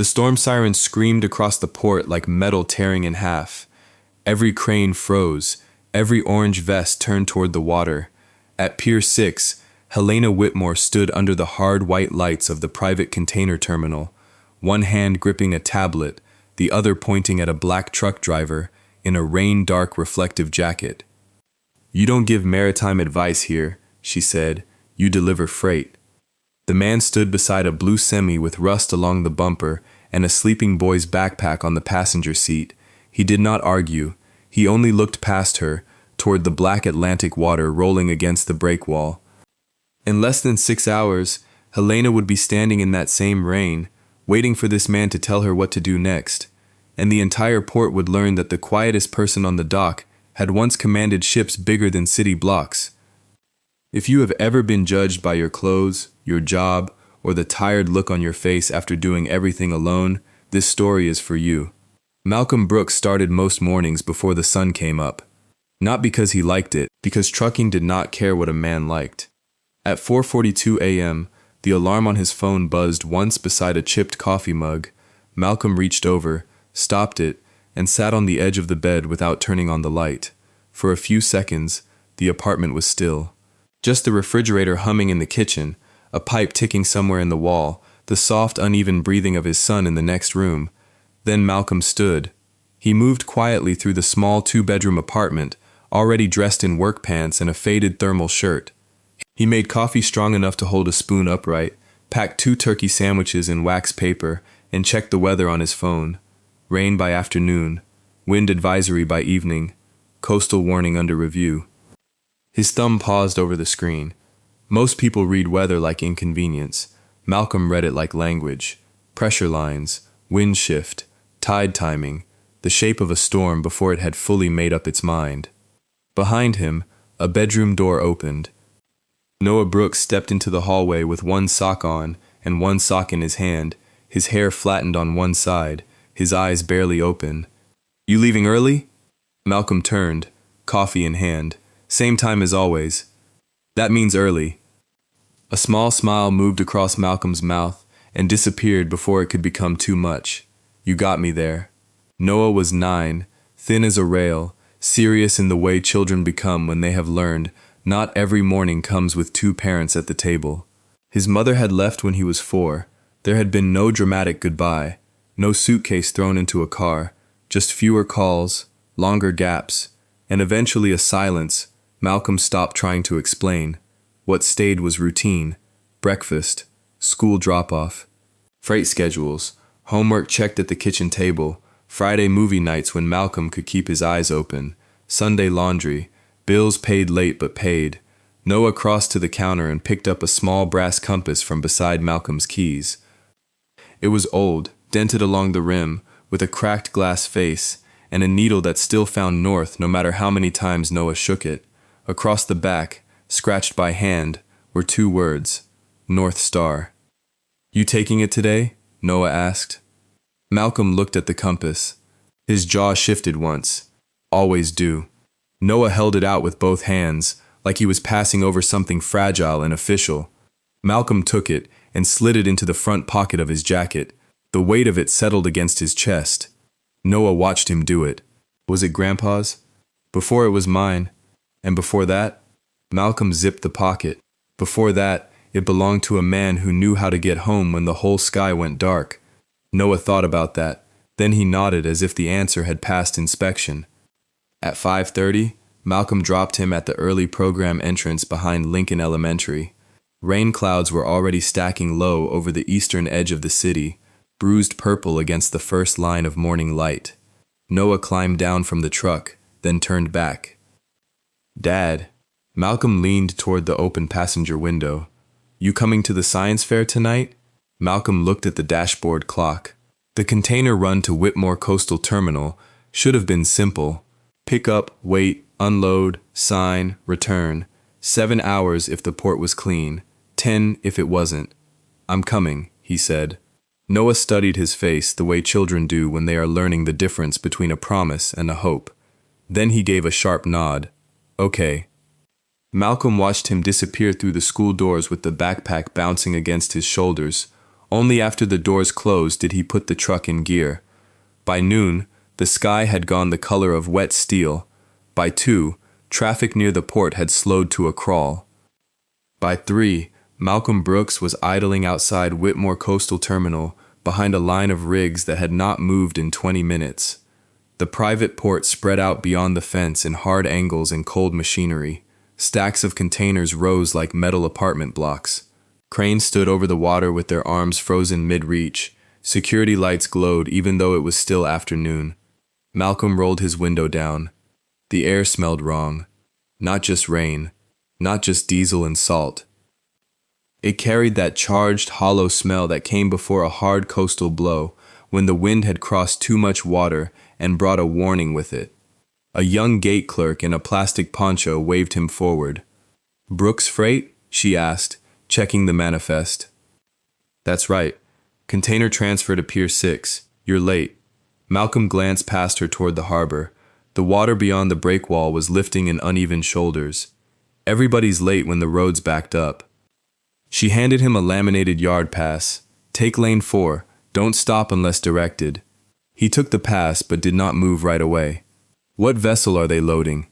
The storm siren screamed across the port like metal tearing in half. Every crane froze, every orange vest turned toward the water. At Pier 6, Helena Whitmore stood under the hard white lights of the private container terminal, one hand gripping a tablet, the other pointing at a black truck driver in a rain-dark reflective jacket. "You don't give maritime advice here," she said. "You deliver freight." The man stood beside a blue semi with rust along the bumper and a sleeping boy's backpack on the passenger seat. He did not argue. He only looked past her, toward the black Atlantic water rolling against the breakwall. In less than 6 hours, Helena would be standing in that same rain, waiting for this man to tell her what to do next, and the entire port would learn that the quietest person on the dock had once commanded ships bigger than city blocks. If you have ever been judged by your clothes, your job, or the tired look on your face after doing everything alone, this story is for you. Malcolm Brooks started most mornings before the sun came up. Not because he liked it, because trucking did not care what a man liked. At 4:42 a.m., the alarm on his phone buzzed once beside a chipped coffee mug. Malcolm reached over, stopped it, and sat on the edge of the bed without turning on the light. For a few seconds, the apartment was still. Just the refrigerator humming in the kitchen, a pipe ticking somewhere in the wall, the soft, uneven breathing of his son in the next room. Then Malcolm stood. He moved quietly through the small 2-bedroom apartment, already dressed in work pants and a faded thermal shirt. He made coffee strong enough to hold a spoon upright, packed 2 turkey sandwiches in wax paper, and checked the weather on his phone. Rain by afternoon, wind advisory by evening, coastal warning under review. His thumb paused over the screen. Most people read weather like inconvenience. Malcolm read it like language. Pressure lines, wind shift, tide timing, the shape of a storm before it had fully made up its mind. Behind him, a bedroom door opened. Noah Brooks stepped into the hallway with one sock on and one sock in his hand, his hair flattened on one side, his eyes barely open. "You leaving early?" Malcolm turned, coffee in hand. "Same time as always." "That means early." A small smile moved across Malcolm's mouth and disappeared before it could become too much. "You got me there." Noah was 9, thin as a rail, serious in the way children become when they have learned not every morning comes with 2 parents at the table. His mother had left when he was 4. There had been no dramatic goodbye, no suitcase thrown into a car, just fewer calls, longer gaps, and eventually a silence. Malcolm stopped trying to explain. What stayed was routine: breakfast, school drop-off, freight schedules, homework checked at the kitchen table, Friday movie nights when Malcolm could keep his eyes open, Sunday laundry, bills paid late but paid. Noah crossed to the counter and picked up a small brass compass from beside Malcolm's keys. It was old, dented along the rim, with a cracked glass face, and a needle that still found north no matter how many times Noah shook it. Across the back, scratched by hand, were 2 words: North Star. "You taking it today?" Noah asked. Malcolm looked at the compass. His jaw shifted once. Always do. Noah held it out with both hands, like he was passing over something fragile and official. Malcolm took it and slid it into the front pocket of his jacket. The weight of it settled against his chest. Noah watched him do it. Was it Grandpa's? Before it was mine. And before that? Malcolm zipped the pocket. Before that, it belonged to a man who knew how to get home when the whole sky went dark. Noah thought about that. Then he nodded as if the answer had passed inspection. At 5:30, Malcolm dropped him at the early program entrance behind Lincoln Elementary. Rain clouds were already stacking low over the eastern edge of the city, bruised purple against the first line of morning light. Noah climbed down from the truck, then turned back. "Dad." Malcolm leaned toward the open passenger window. "You coming to the science fair tonight?" Malcolm looked at the dashboard clock. The container run to Whitmore Coastal Terminal should have been simple. Pick up, wait, unload, sign, return. 7 hours if the port was clean, 10 if it wasn't. "I'm coming," he said. Noah studied his face the way children do when they are learning the difference between a promise and a hope. Then he gave a sharp nod. "Okay." Malcolm watched him disappear through the school doors with the backpack bouncing against his shoulders, Only after the doors closed did he put the truck in gear. By noon, the sky had gone the color of wet steel. By 2, traffic near the port had slowed to a crawl. By 3, Malcolm Brooks was idling outside Whitmore Coastal Terminal behind a line of rigs that had not moved in 20 minutes. The private port spread out beyond the fence in hard angles and cold machinery. Stacks of containers rose like metal apartment blocks. Cranes stood over the water with their arms frozen mid-reach. Security lights glowed even though it was still afternoon. Malcolm rolled his window down. The air smelled wrong. Not just rain. Not just diesel and salt. It carried that charged, hollow smell that came before a hard coastal blow when the wind had crossed too much water and brought a warning with it. A young gate clerk in a plastic poncho waved him forward. "Brooks Freight?" she asked, checking the manifest. "That's right. Container transfer to Pier 6. You're late." Malcolm glanced past her toward the harbor. The water beyond the breakwall was lifting in uneven shoulders. Everybody's late when the road's backed up. She handed him a laminated yard pass. "Take lane 4. Don't stop unless directed." He took the pass but did not move right away. "What vessel are they loading?"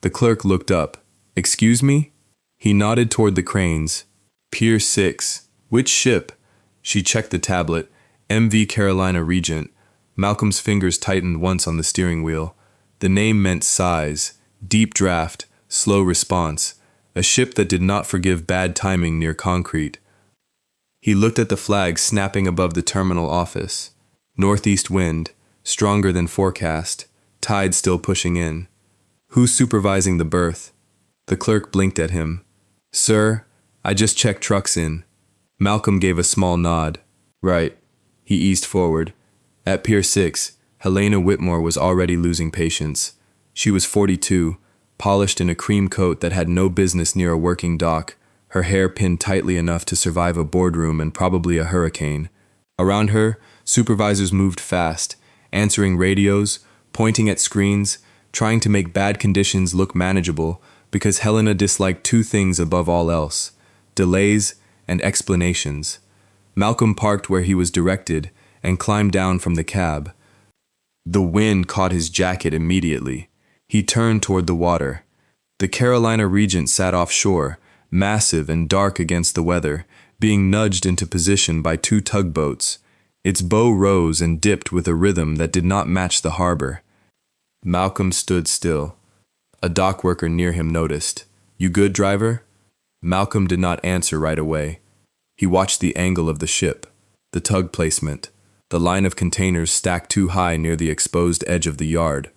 The clerk looked up. "Excuse me?" He nodded toward the cranes. "Pier 6. Which ship?" She checked the tablet. MV Carolina Regent. Malcolm's fingers tightened once on the steering wheel. The name meant size, deep draft, slow response. A ship that did not forgive bad timing near concrete. He looked at the flag snapping above the terminal office. Northeast wind, stronger than forecast. Tide still pushing in. "Who's supervising the berth?" The clerk blinked at him. "Sir, I just checked trucks in." Malcolm gave a small nod. "Right." He eased forward. At Pier 6, Helena Whitmore was already losing patience. She was 42, polished in a cream coat that had no business near a working dock, her hair pinned tightly enough to survive a boardroom and probably a hurricane. Around her, supervisors moved fast, answering radios, pointing at screens, trying to make bad conditions look manageable because Helena disliked 2 things above all else: delays and explanations. Malcolm parked where he was directed and climbed down from the cab. The wind caught his jacket immediately. He turned toward the water. The Carolina Regent sat offshore, massive and dark against the weather, being nudged into position by 2 tugboats. Its bow rose and dipped with a rhythm that did not match the harbor. Malcolm stood still. A dock worker near him noticed. "You good, driver?" Malcolm did not answer right away. He watched the angle of the ship, the tug placement, the line of containers stacked too high near the exposed edge of the yard.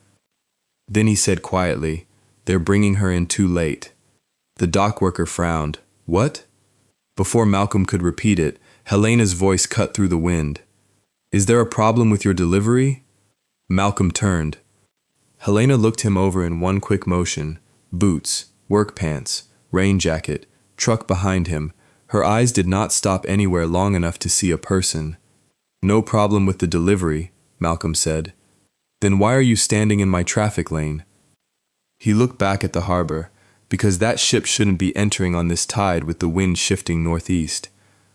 Then he said quietly, "They're bringing her in too late." The dock worker frowned. "What?" Before Malcolm could repeat it, Helena's voice cut through the wind. "Is there a problem with your delivery?" Malcolm turned. Helena looked him over in one quick motion. Boots, work pants, rain jacket, truck behind him. Her eyes did not stop anywhere long enough to see a person. "No problem with the delivery," Malcolm said. "Then why are you standing in my traffic lane?" He looked back at the harbor, because that ship shouldn't be entering on this tide with the wind shifting northeast.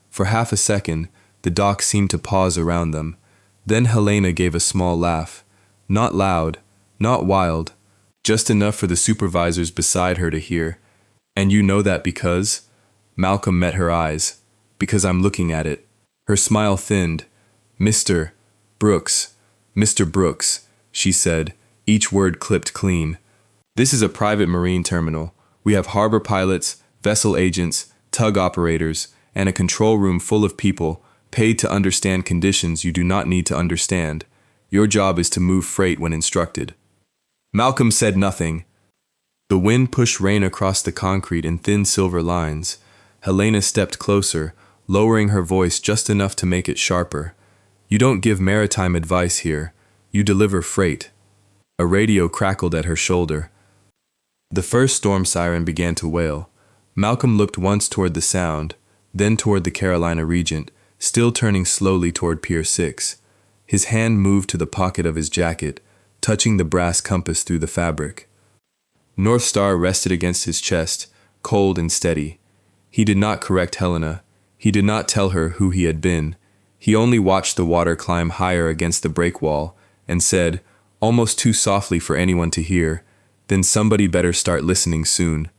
For half a second, the dock seemed to pause around them. Then Helena gave a small laugh. Not loud, not wild, just enough for the supervisors beside her to hear. "And you know that because?" Malcolm met her eyes. "Because I'm looking at it." Her smile thinned. "Mr. Brooks, Mr. Brooks," she said, each word clipped clean. "This is a private marine terminal. We have harbor pilots, vessel agents, tug operators, and a control room full of people paid to understand conditions you do not need to understand. Your job is to move freight when instructed." Malcolm said nothing. The wind pushed rain across the concrete in thin silver lines. Helena stepped closer, lowering her voice just enough to make it sharper. "You don't give maritime advice here. You deliver freight." A radio crackled at her shoulder. The first storm siren began to wail. Malcolm looked once toward the sound, then toward the Carolina Regent, still turning slowly toward Pier 6. His hand moved to the pocket of his jacket, touching the brass compass through the fabric. North Star rested against his chest, cold and steady. He did not correct Helena. He did not tell her who he had been. He only watched the water climb higher against the break wall and said, almost too softly for anyone to hear, "Then somebody better start listening soon."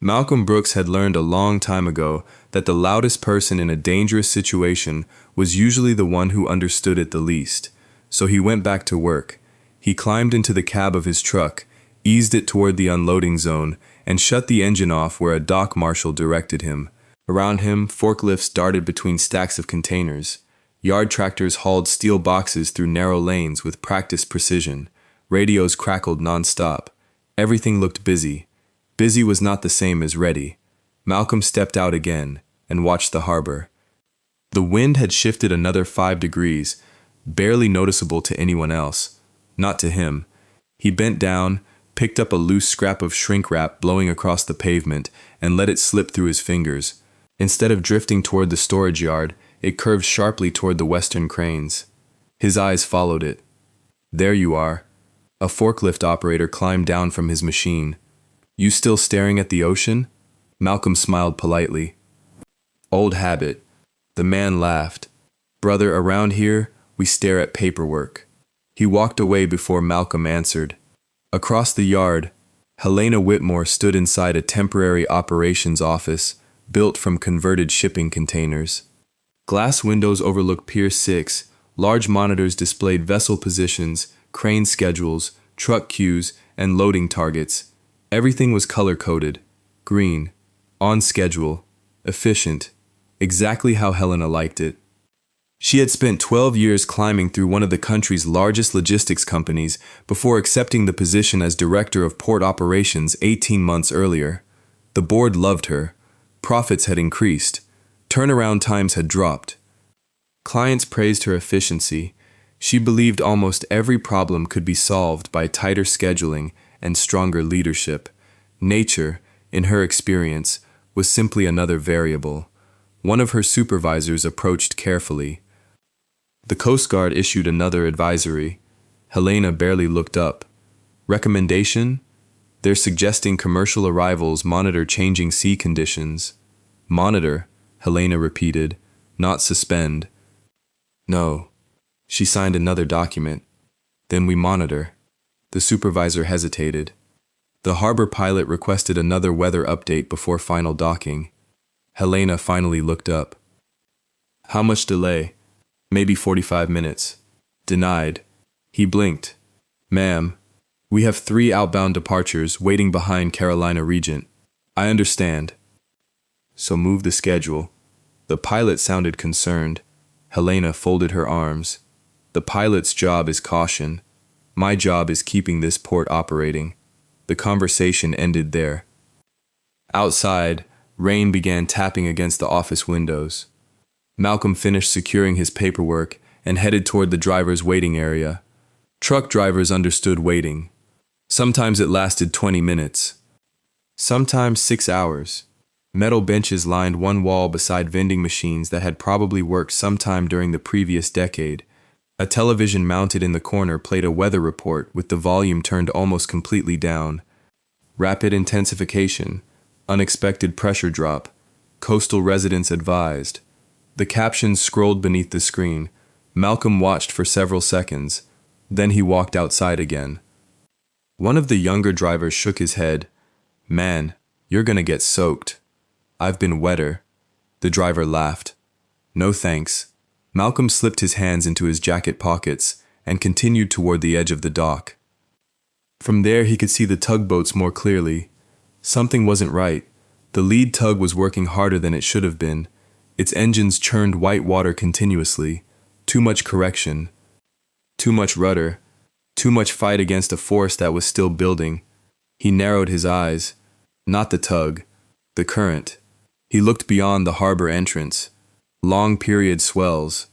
Malcolm Brooks had learned a long time ago that the loudest person in a dangerous situation was usually the one who understood it the least. So he went back to work. He climbed into the cab of his truck, eased it toward the unloading zone, and shut the engine off where a dock marshal directed him. Around him, forklifts darted between stacks of containers. Yard tractors hauled steel boxes through narrow lanes with practiced precision. Radios crackled nonstop. Everything looked busy. Busy was not the same as ready. Malcolm stepped out again and watched the harbor. The wind had shifted another 5 degrees, barely noticeable to anyone else. Not to him. He bent down, picked up a loose scrap of shrink wrap blowing across the pavement, and let it slip through his fingers. Instead of drifting toward the storage yard, it curved sharply toward the western cranes. His eyes followed it. There you are. A forklift operator climbed down from his machine. You still staring at the ocean? Malcolm smiled politely. Old habit. The man laughed. Brother, around here, we stare at paperwork. He walked away before Malcolm answered. Across the yard, Helena Whitmore stood inside a temporary operations office built from converted shipping containers. Glass windows overlooked Pier 6, large monitors displayed vessel positions, crane schedules, truck queues, and loading targets. Everything was color-coded, green, on schedule, efficient, exactly how Helena liked it. She had spent 12 years climbing through one of the country's largest logistics companies before accepting the position as director of port operations 18 months earlier. The board loved her. Profits had increased. Turnaround times had dropped. Clients praised her efficiency. She believed almost every problem could be solved by tighter scheduling and stronger leadership. Nature, in her experience, was simply another variable. One of her supervisors approached carefully. The Coast Guard issued another advisory. Helena barely looked up. Recommendation? They're suggesting commercial arrivals monitor changing sea conditions. Monitor, Helena repeated, not suspend. No. She signed another document. Then we monitor. The supervisor hesitated. The harbor pilot requested another weather update before final docking. Helena finally looked up. How much delay? Maybe 45 minutes. Denied. He blinked. Ma'am, we have 3 outbound departures waiting behind Carolina Regent. I understand. So move the schedule. The pilot sounded concerned. Helena folded her arms. The pilot's job is caution. My job is keeping this port operating. The conversation ended there. Outside, rain began tapping against the office windows. Malcolm finished securing his paperwork and headed toward the driver's waiting area. Truck drivers understood waiting. Sometimes it lasted 20 minutes. Sometimes 6 hours. Metal benches lined one wall beside vending machines that had probably worked sometime during the previous decade. A television mounted in the corner played a weather report with the volume turned almost completely down. Rapid intensification. Unexpected pressure drop. Coastal residents advised. The captions scrolled beneath the screen. Malcolm watched for several seconds. Then he walked outside again. One of the younger drivers shook his head. Man, you're gonna get soaked. I've been wetter. The driver laughed. No thanks. Malcolm slipped his hands into his jacket pockets and continued toward the edge of the dock. From there he could see the tugboats more clearly. Something wasn't right. The lead tug was working harder than it should have been. Its engines churned white water continuously. Too much correction. Too much rudder. Too much fight against a force that was still building. He narrowed his eyes. Not the tug. The current. He looked beyond the harbor entrance. Long period swells.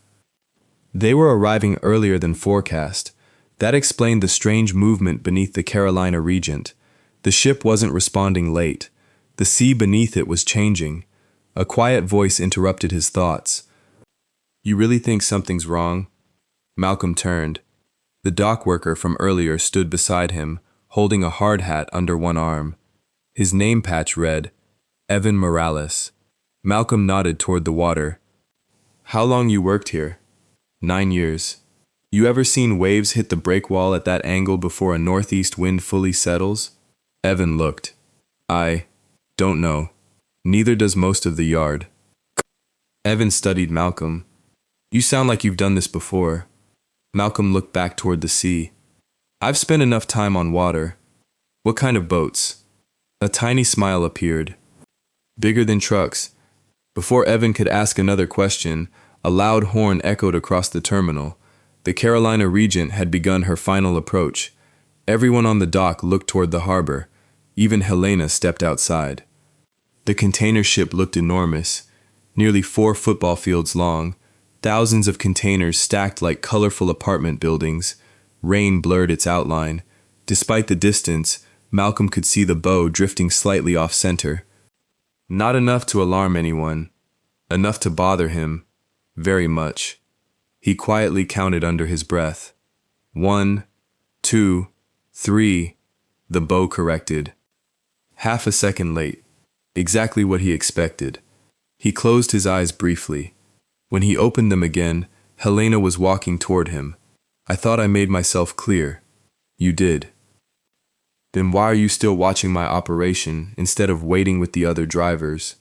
They were arriving earlier than forecast. That explained the strange movement beneath the Carolina Regent. The ship wasn't responding late. The sea beneath it was changing. A quiet voice interrupted his thoughts. You really think something's wrong? Malcolm turned. The dock worker from earlier stood beside him, holding a hard hat under one arm. His name patch read, Evan Morales. Malcolm nodded toward the water. How long you worked here? 9 years. You ever seen waves hit the breakwall at that angle before a northeast wind fully settles? Evan looked. I don't know. Neither does most of the yard. Evan studied Malcolm. You sound like you've done this before. Malcolm looked back toward the sea. I've spent enough time on water. What kind of boats? A tiny smile appeared. Bigger than trucks. Before Evan could ask another question, a loud horn echoed across the terminal. The Carolina Regent had begun her final approach. Everyone on the dock looked toward the harbor. Even Helena stepped outside. The container ship looked enormous, nearly 4 football fields long, thousands of containers stacked like colorful apartment buildings. Rain blurred its outline. Despite the distance, Malcolm could see the bow drifting slightly off-center. Not enough to alarm anyone. Enough to bother him. Very much. He quietly counted under his breath. 1, 2, 3. The bow corrected. Half a second late. Exactly what he expected. He closed his eyes briefly. When he opened them again, Helena was walking toward him. I thought I made myself clear. You did. Then why are you still watching my operation instead of waiting with the other drivers?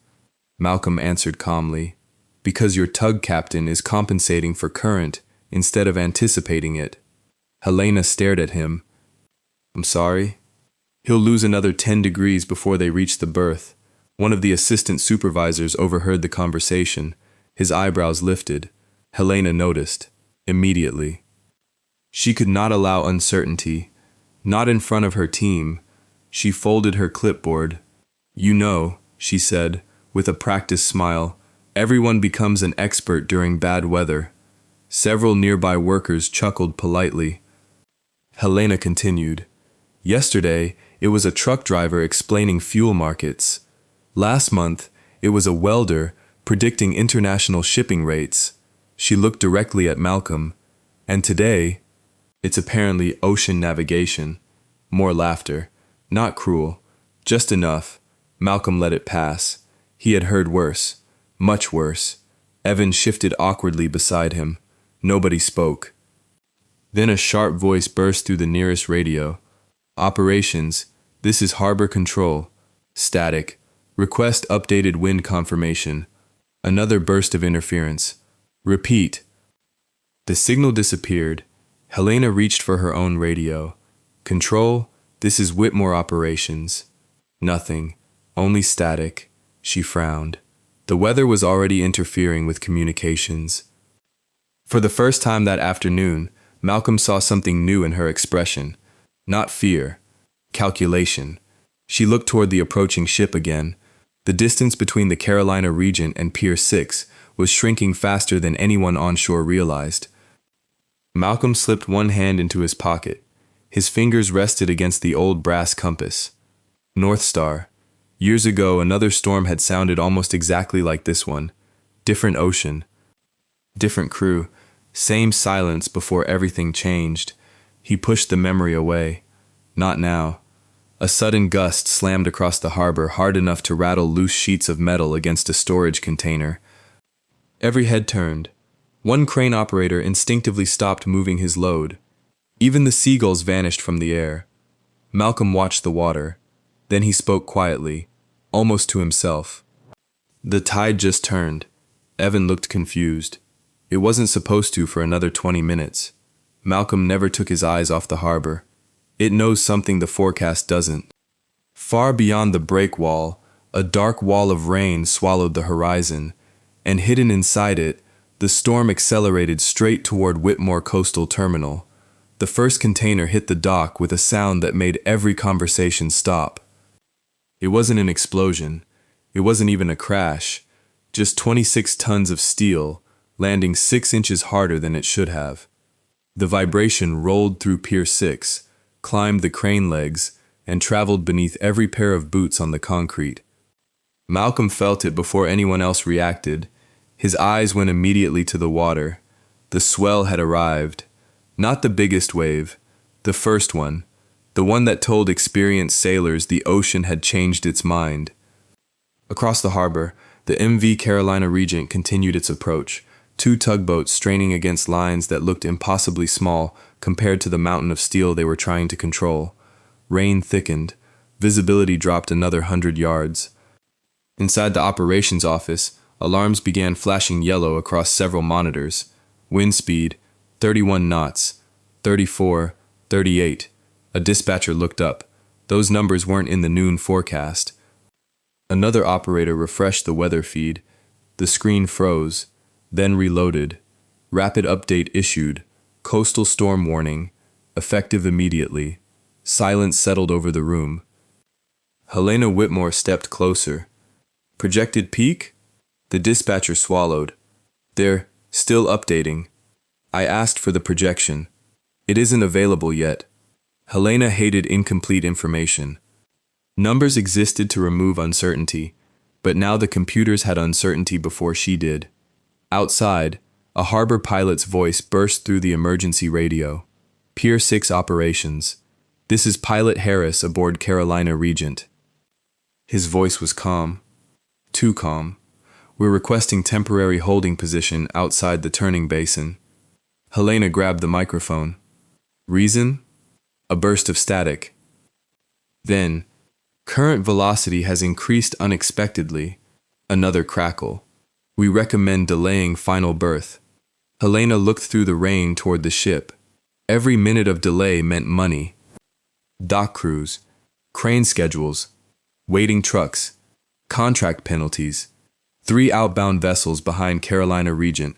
Malcolm answered calmly. Because your tug captain is compensating for current instead of anticipating it. Helena stared at him. I'm sorry? He'll lose another 10 degrees before they reach the berth. One of the assistant supervisors overheard the conversation. His eyebrows lifted. Helena noticed. Immediately. She could not allow uncertainty. Not in front of her team. She folded her clipboard. You know, she said, with a practiced smile, everyone becomes an expert during bad weather. Several nearby workers chuckled politely. Helena continued. Yesterday, it was a truck driver explaining fuel markets. Last month, it was a welder predicting international shipping rates. She looked directly at Malcolm. And today, it's apparently ocean navigation. More laughter. Not cruel. Just enough. Malcolm let it pass. He had heard worse. Much worse. Evan shifted awkwardly beside him. Nobody spoke. Then a sharp voice burst through the nearest radio. Operations. This is Harbor Control. Static. Request updated wind confirmation. Another burst of interference. Repeat. The signal disappeared. Helena reached for her own radio. Control, this is Whitmore Operations. Nothing. Only static. She frowned. The weather was already interfering with communications. For the first time that afternoon, Malcolm saw something new in her expression. Not fear. Calculation. She looked toward the approaching ship again. The distance between the Carolina Regent and Pier 6 was shrinking faster than anyone onshore realized. Malcolm slipped one hand into his pocket. His fingers rested against the old brass compass. North Star. Years ago, another storm had sounded almost exactly like this one. Different ocean. Different crew. Same silence before everything changed. He pushed the memory away. Not now. A sudden gust slammed across the harbor hard enough to rattle loose sheets of metal against a storage container. Every head turned. One crane operator instinctively stopped moving his load. Even the seagulls vanished from the air. Malcolm watched the water. Then he spoke quietly, almost to himself. The tide just turned. Evan looked confused. It wasn't supposed to for another 20 minutes. Malcolm never took his eyes off the harbor. It knows something the forecast doesn't. Far beyond the breakwall, a dark wall of rain swallowed the horizon, and hidden inside it, the storm accelerated straight toward Whitmore Coastal Terminal. The first container hit the dock with a sound that made every conversation stop. It wasn't an explosion. It wasn't even a crash. Just 26 tons of steel, landing 6 inches harder than it should have. The vibration rolled through Pier 6, climbed the crane legs, and traveled beneath every pair of boots on the concrete. Malcolm felt it before anyone else reacted. His eyes went immediately to the water. The swell had arrived. Not the biggest wave, the first one, the one that told experienced sailors the ocean had changed its mind. Across the harbor, the MV Carolina Regent continued its approach, Two tugboats straining against lines that looked impossibly small compared to the mountain of steel they were trying to control. Rain thickened. Visibility dropped another 100 yards. Inside the operations office, alarms began flashing yellow across several monitors. Wind speed, 31 knots, 34, 38. A dispatcher looked up. Those numbers weren't in the noon forecast. Another operator refreshed the weather feed. The screen froze, then reloaded. Rapid update issued. Coastal storm warning. Effective immediately. Silence settled over the room. Helena Whitmore stepped closer. Projected peak? The dispatcher swallowed. They're still updating. I asked for the projection. It isn't available yet. Helena hated incomplete information. Numbers existed to remove uncertainty, but now the computers had uncertainty before she did. Outside, a harbor pilot's voice burst through the emergency radio. Pier 6 operations. This is Pilot Harris aboard Carolina Regent. His voice was calm. Too calm. We're requesting temporary holding position outside the turning basin. Helena grabbed the microphone. Reason? A burst of static. Then, current velocity has increased unexpectedly. Another crackle. We recommend delaying final berth. Helena looked through the rain toward the ship. Every minute of delay meant money. Dock crews, crane schedules, waiting trucks, contract penalties. 3 outbound vessels behind Carolina Regent.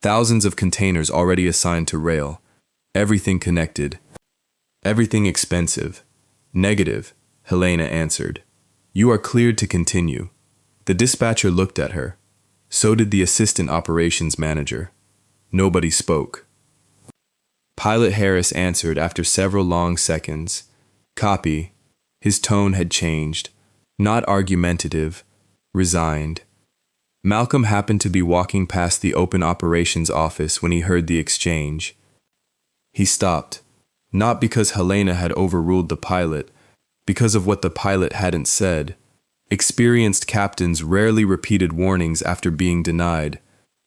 Thousands of containers already assigned to rail. Everything connected. Everything expensive. Negative, Helena answered. You are cleared to continue. The dispatcher looked at her. So did the assistant operations manager. Nobody spoke. Pilot Harris answered after several long seconds. Copy. His tone had changed. Not argumentative. Resigned. Malcolm happened to be walking past the open operations office when he heard the exchange. He stopped. Not because Helena had overruled the pilot, because of what the pilot hadn't said. Experienced captains rarely repeated warnings after being denied.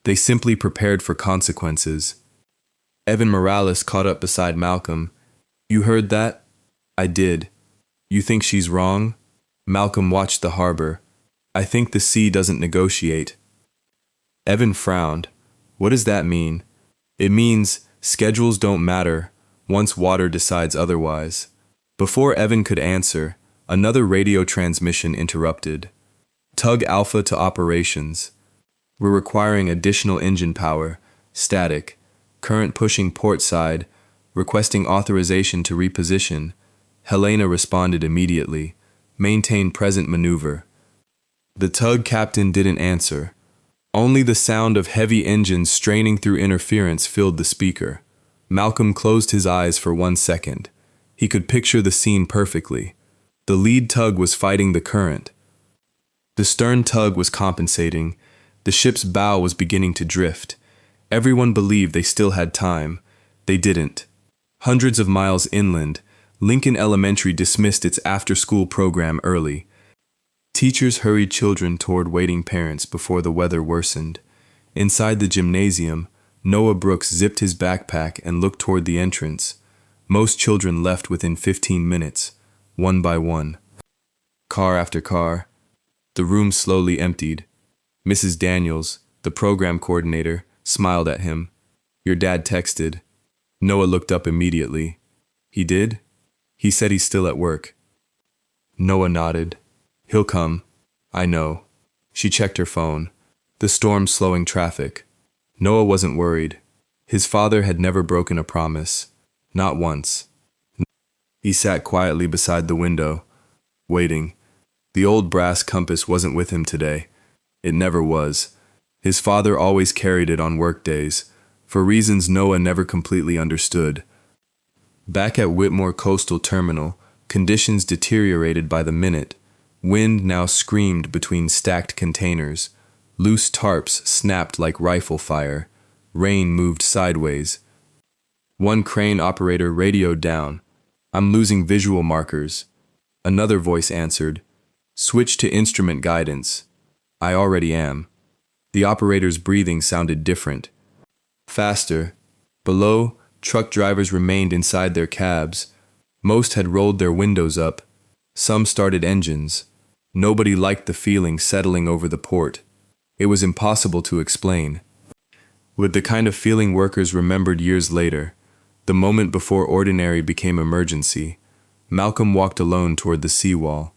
They simply prepared for consequences. Evan Morales caught up beside Malcolm. You heard that? I did. You think she's wrong? Malcolm watched the harbor. I think the sea doesn't negotiate. Evan frowned. What does that mean? It means schedules don't matter once water decides otherwise. Before Evan could answer, another radio transmission interrupted. Tug Alpha to operations. We're requiring additional engine power. Static. Current pushing port side. Requesting authorization to reposition. Helena responded immediately. Maintain present maneuver. The tug captain didn't answer. Only the sound of heavy engines straining through interference filled the speaker. Malcolm closed his eyes for 1 second. He could picture the scene perfectly. The lead tug was fighting the current. The stern tug was compensating. The ship's bow was beginning to drift. Everyone believed they still had time. They didn't. Hundreds of miles inland, Lincoln Elementary dismissed its after-school program early. Teachers hurried children toward waiting parents before the weather worsened. Inside the gymnasium, Noah Brooks zipped his backpack and looked toward the entrance. Most children left within 15 minutes, one by one. Car after car. The room slowly emptied. Mrs. Daniels, the program coordinator, smiled at him. Your dad texted. Noah looked up immediately. He did? He said he's still at work. Noah nodded. He'll come. I know. She checked her phone. The storm slowing traffic. Noah wasn't worried. His father had never broken a promise. Not once. He sat quietly beside the window, waiting. The old brass compass wasn't with him today. It never was. His father always carried it on work days, for reasons Noah never completely understood. Back at Whitmore Coastal Terminal, conditions deteriorated by the minute. Wind now screamed between stacked containers. Loose tarps snapped like rifle fire. Rain moved sideways. One crane operator radioed down. I'm losing visual markers. Another voice answered. Switch to instrument guidance. I already am. The operator's breathing sounded different. Faster. Below, truck drivers remained inside their cabs. Most had rolled their windows up. Some started engines. Nobody liked the feeling settling over the port. It was impossible to explain. With the kind of feeling workers remembered years later, the moment before ordinary became emergency, Malcolm walked alone toward the seawall.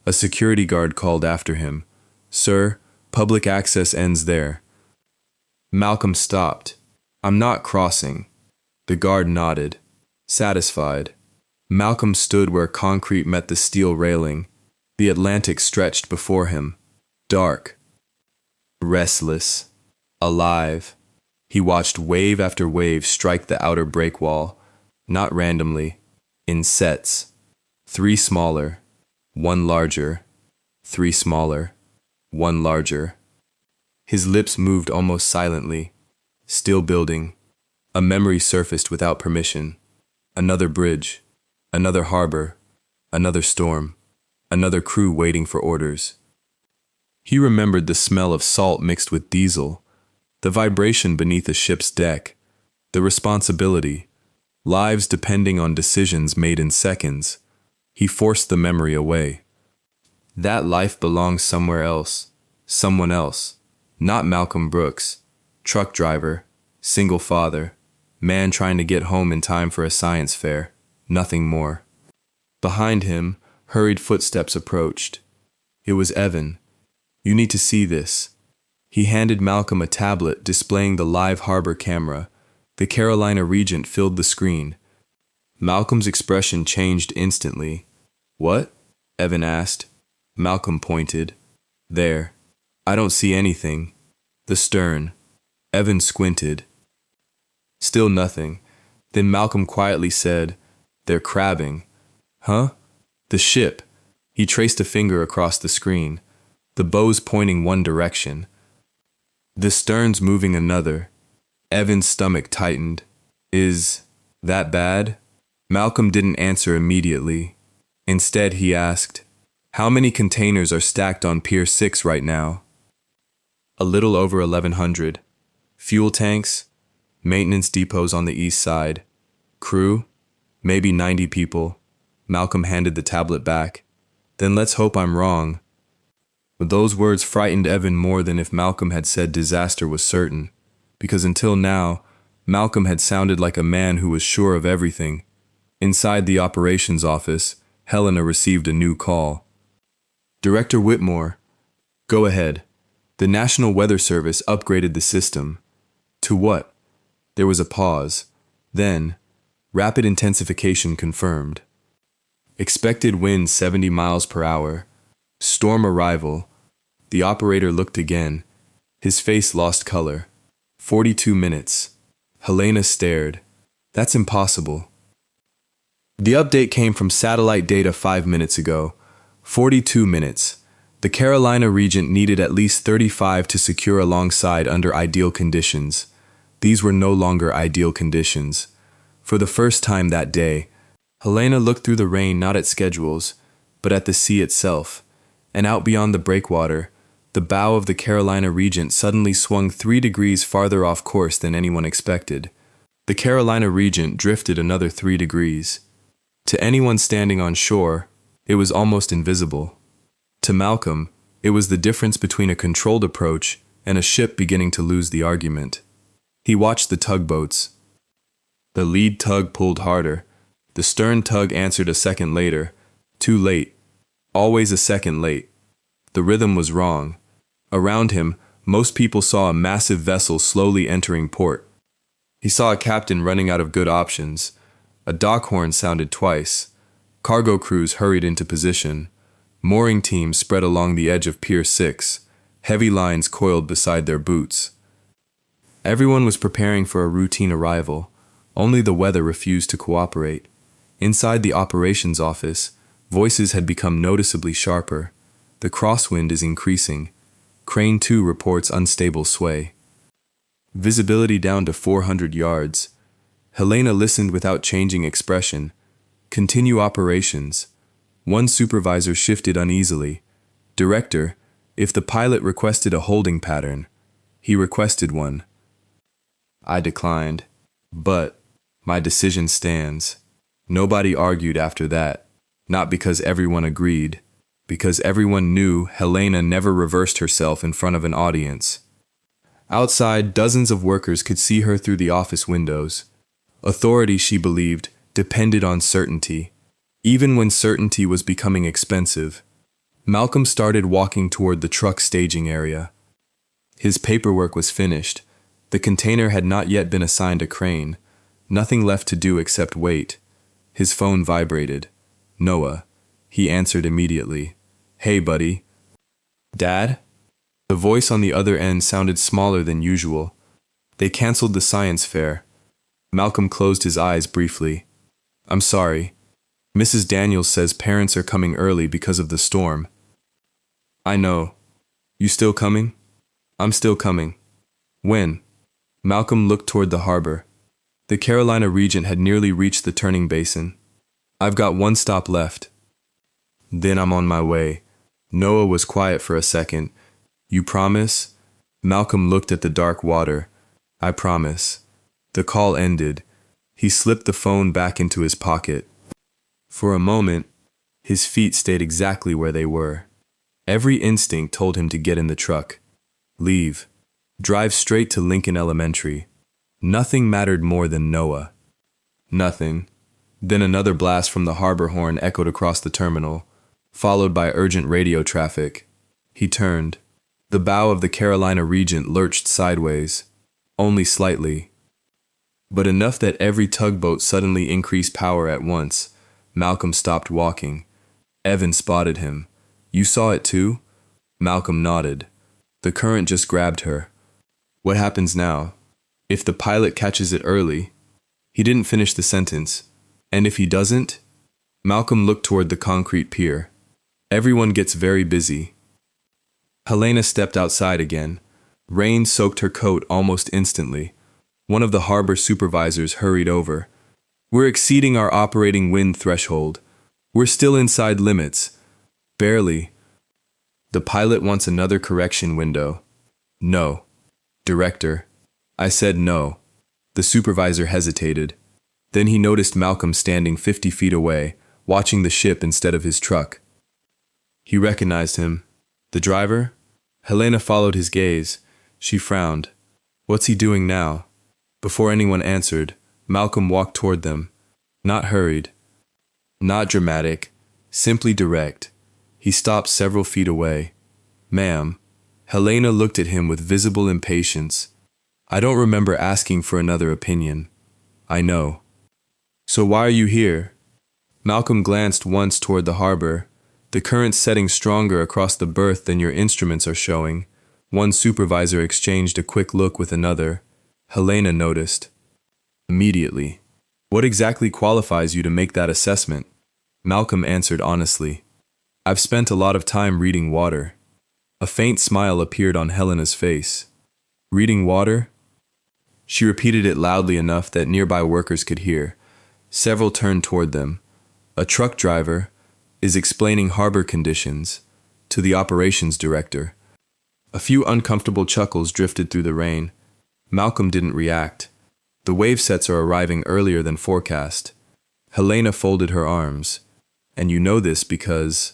A security guard called after him. "Sir, public access ends there." Malcolm stopped. "I'm not crossing." The guard nodded, satisfied. Malcolm stood where concrete met the steel railing. The Atlantic stretched before him, dark, restless, alive. He watched wave after wave strike the outer breakwall, not randomly, in sets. 3 smaller, 1 larger, 3 smaller, 1 larger. His lips moved almost silently, still building. A memory surfaced without permission. Another bridge, another harbor, another storm, another crew waiting for orders. He remembered the smell of salt mixed with diesel, the vibration beneath a ship's deck, the responsibility, lives depending on decisions made in seconds. He forced the memory away. That life belongs somewhere else, someone else, not Malcolm Brooks, truck driver, single father, man trying to get home in time for a science fair, nothing more. Behind him, hurried footsteps approached. It was Evan. "You need to see this." He handed Malcolm a tablet displaying the live harbor camera. The Carolina Regent filled the screen. Malcolm's expression changed instantly. "What?" Evan asked. Malcolm pointed. "There. I don't see anything." The stern. Evan squinted. Still nothing. Then Malcolm quietly said, "They're crabbing." "Huh?" "The ship." He traced a finger across the screen. The bows pointing one direction. The stern's moving another. Evan's stomach tightened. "Is that bad?" Malcolm didn't answer immediately. Instead, he asked, "How many containers are stacked on Pier 6 right now?" "A little over 1,100. Fuel tanks, maintenance depots on the east side. Crew, maybe 90 people." Malcolm handed the tablet back. "Then let's hope I'm wrong." But those words frightened Evan more than if Malcolm had said disaster was certain, because until now, Malcolm had sounded like a man who was sure of everything. Inside the operations office, Helena received a new call. "Director Whitmore, go ahead. The National Weather Service upgraded the system." "To what?" There was a pause. Then, rapid intensification confirmed. Expected wind 70 miles per hour. Storm arrival. The operator looked again. His face lost color. 42 minutes. Helena stared. "That's impossible." The update came from satellite data 5 minutes ago. 42 minutes. The Carolina Regent needed at least 35 to secure alongside under ideal conditions. These were no longer ideal conditions. For the first time that day, Helena looked through the rain not at schedules, but at the sea itself. And out beyond the breakwater, the bow of the Carolina Regent suddenly swung 3 degrees farther off course than anyone expected. The Carolina Regent drifted another 3 degrees. To anyone standing on shore, it was almost invisible. To Malcolm, it was the difference between a controlled approach and a ship beginning to lose the argument. He watched the tugboats. The lead tug pulled harder. The stern tug answered a second later. Too late. Always a second late. The rhythm was wrong. Around him, most people saw a massive vessel slowly entering port. He saw a captain running out of good options. A dock horn sounded twice. Cargo crews hurried into position. Mooring teams spread along the edge of Pier 6. Heavy lines coiled beside their boots. Everyone was preparing for a routine arrival. Only the weather refused to cooperate. Inside the operations office, voices had become noticeably sharper. The crosswind is increasing. Crane 2 reports unstable sway. Visibility down to 400 yards. Helena listened without changing expression. Continue operations. One supervisor shifted uneasily. Director, if the pilot requested a holding pattern. He requested one. I declined. But my decision stands. Nobody argued after that. Not because everyone agreed. Because everyone knew Helena never reversed herself in front of an audience. Outside, dozens of workers could see her through the office windows. Authority, she believed, depended on certainty. Even when certainty was becoming expensive. Malcolm started walking toward the truck staging area. His paperwork was finished. The container had not yet been assigned a crane. Nothing left to do except wait. His phone vibrated. Noah. He answered immediately. Hey, buddy. Dad? The voice on the other end sounded smaller than usual. They canceled the science fair. Malcolm closed his eyes briefly. I'm sorry. Mrs. Daniels says parents are coming early because of the storm. I know. You still coming? I'm still coming. When? Malcolm looked toward the harbor. The Carolina Regent had nearly reached the turning basin. I've got one stop left. Then I'm on my way. Noah was quiet for a second. You promise? Malcolm looked at the dark water. I promise. The call ended. He slipped the phone back into his pocket. For a moment, his feet stayed exactly where they were. Every instinct told him to get in the truck. Leave. Drive straight to Lincoln Elementary. Nothing mattered more than Noah. Nothing. Then another blast from the harbor horn echoed across the terminal, followed by urgent radio traffic. He turned. The bow of the Carolina Regent lurched sideways, only slightly. But enough that every tugboat suddenly increased power at once. Malcolm stopped walking. Evan spotted him. You saw it too? Malcolm nodded. The current just grabbed her. What happens now? If the pilot catches it early? He didn't finish the sentence. And if he doesn't? Malcolm looked toward the concrete pier. Everyone gets very busy. Helena stepped outside again. Rain soaked her coat almost instantly. One of the harbor supervisors hurried over. We're exceeding our operating wind threshold. We're still inside limits. Barely. The pilot wants another correction window. No. Director. I said no. The supervisor hesitated. Then he noticed Malcolm standing 50 feet away, watching the ship instead of his truck. He recognized him. The driver? Helena followed his gaze. She frowned. What's he doing now? Before anyone answered, Malcolm walked toward them. Not hurried. Not dramatic. Simply direct. He stopped several feet away. Ma'am. Helena looked at him with visible impatience. I don't remember asking for another opinion. I know. So why are you here? Malcolm glanced once toward the harbor. The current setting stronger across the berth than your instruments are showing. One supervisor exchanged a quick look with another. Helena noticed. Immediately. What exactly qualifies you to make that assessment? Malcolm answered honestly. I've spent a lot of time reading water. A faint smile appeared on Helena's face. Reading water? She repeated it loudly enough that nearby workers could hear. Several turned toward them. A truck driver is explaining harbor conditions to the operations director. A few uncomfortable chuckles drifted through the rain. Malcolm didn't react. The wave sets are arriving earlier than forecast. Helena folded her arms. And you know this because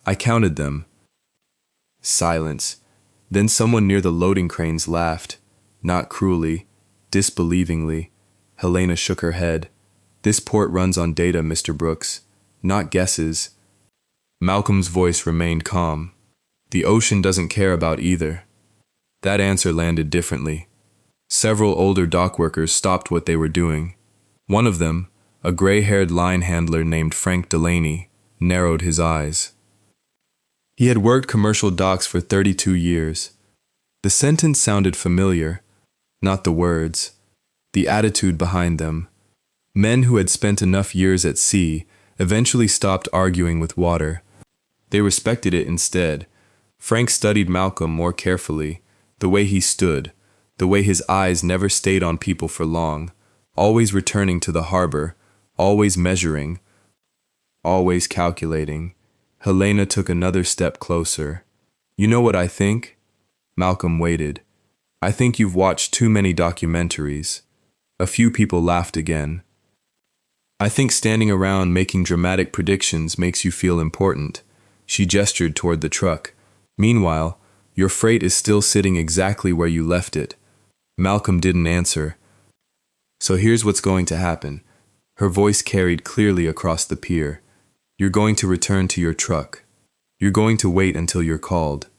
I counted them. Silence. Then someone near the loading cranes laughed. Not cruelly, disbelievingly. Helena shook her head. This port runs on data, Mr. Brooks. Not guesses. Malcolm's voice remained calm. The ocean doesn't care about either. That answer landed differently. Several older dock workers stopped what they were doing. One of them, a gray-haired line handler named Frank Delaney, narrowed his eyes. He had worked commercial docks for 32 years. The sentence sounded familiar, not the words, the attitude behind them. Men who had spent enough years at sea eventually stopped arguing with water. They respected it instead. Frank studied Malcolm more carefully, the way he stood, the way his eyes never stayed on people for long, always returning to the harbor, always measuring, always calculating. Helena took another step closer. You know what I think? Malcolm waited. I think you've watched too many documentaries. A few people laughed again. I think standing around making dramatic predictions makes you feel important. She gestured toward the truck. Meanwhile, your freight is still sitting exactly where you left it. Malcolm didn't answer. So here's what's going to happen. Her voice carried clearly across the pier. You're going to return to your truck. You're going to wait until you're called.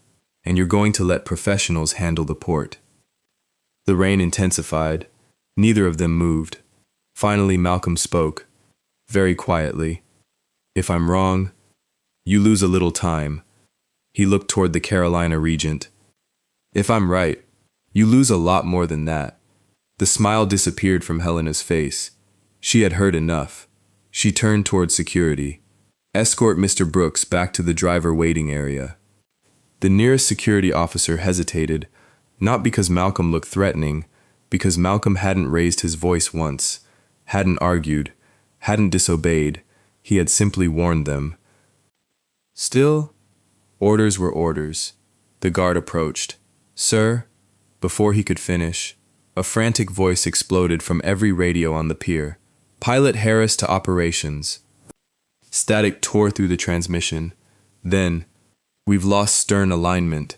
And you're going to let professionals handle the port. The rain intensified. Neither of them moved. Finally, Malcolm spoke, very quietly. If I'm wrong, you lose a little time. He looked toward the Carolina Regent. If I'm right, you lose a lot more than that. The smile disappeared from Helena's face. She had heard enough. She turned toward security. Escort Mr. Brooks back to the driver waiting area. The nearest security officer hesitated, not because Malcolm looked threatening, because Malcolm hadn't raised his voice once, hadn't argued, hadn't disobeyed. He had simply warned them. Still, orders were orders. The guard approached. Sir, before he could finish, a frantic voice exploded from every radio on the pier. Pilot Harris to operations. Static tore through the transmission. Then, we've lost stern alignment.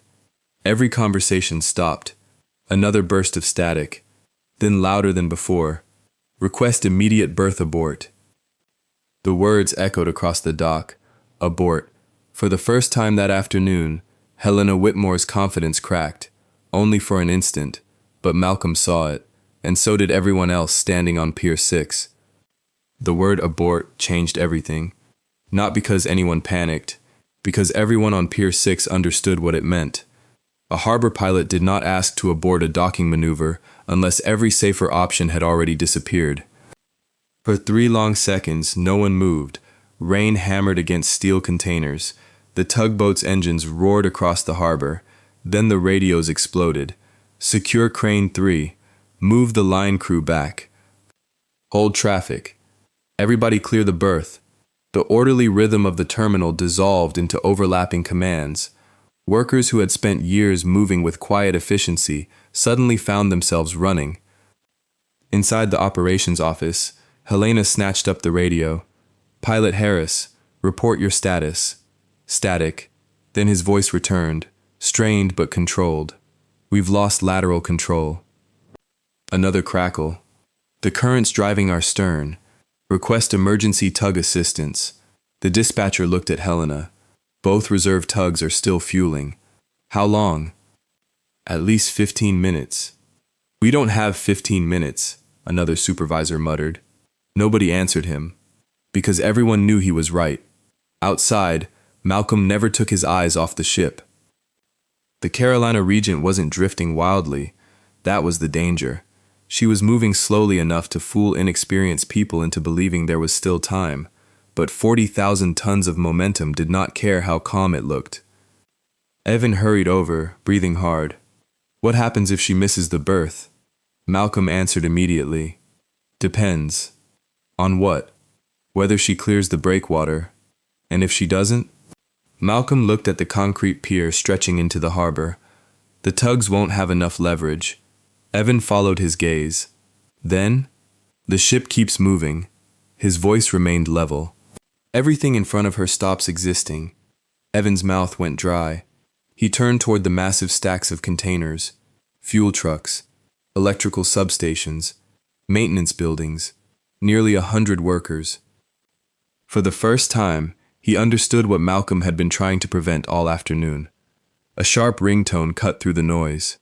Every conversation stopped. Another burst of static. Then louder than before. Request immediate berth abort. The words echoed across the dock. Abort. For the first time that afternoon, Helena Whitmore's confidence cracked. Only for an instant. But Malcolm saw it, and so did everyone else standing on Pier 6. The word abort changed everything. Not because anyone panicked, because everyone on Pier 6 understood what it meant. A harbor pilot did not ask to abort a docking maneuver unless every safer option had already disappeared. For 3 long seconds, no one moved. Rain hammered against steel containers. The tugboat's engines roared across the harbor. Then the radios exploded. Secure crane 3. Move the line crew back. Hold traffic. Everybody clear the berth. The orderly rhythm of the terminal dissolved into overlapping commands. Workers who had spent years moving with quiet efficiency suddenly found themselves running. Inside the operations office, Helena snatched up the radio. Pilot Harris, report your status. Static. Then his voice returned, strained but controlled. We've lost lateral control. Another crackle. The current's driving our stern. Request emergency tug assistance. The dispatcher looked at Helena. Both reserve tugs are still fueling. How long? At least 15 minutes. We don't have 15 minutes, another supervisor muttered. Nobody answered him, because everyone knew he was right. Outside, Malcolm never took his eyes off the ship. The Carolina Regent wasn't drifting wildly. That was the danger. She was moving slowly enough to fool inexperienced people into believing there was still time, but 40,000 tons of momentum did not care how calm it looked. Evan hurried over, breathing hard. What happens if she misses the berth? Malcolm answered immediately. Depends. On what? Whether she clears the breakwater. And if she doesn't? Malcolm looked at the concrete pier stretching into the harbor. The tugs won't have enough leverage. Evan followed his gaze. Then, the ship keeps moving. His voice remained level. Everything in front of her stops existing. Evan's mouth went dry. He turned toward the massive stacks of containers, fuel trucks, electrical substations, maintenance buildings, nearly 100 workers. For the first time, he understood what Malcolm had been trying to prevent all afternoon. A sharp ringtone cut through the noise.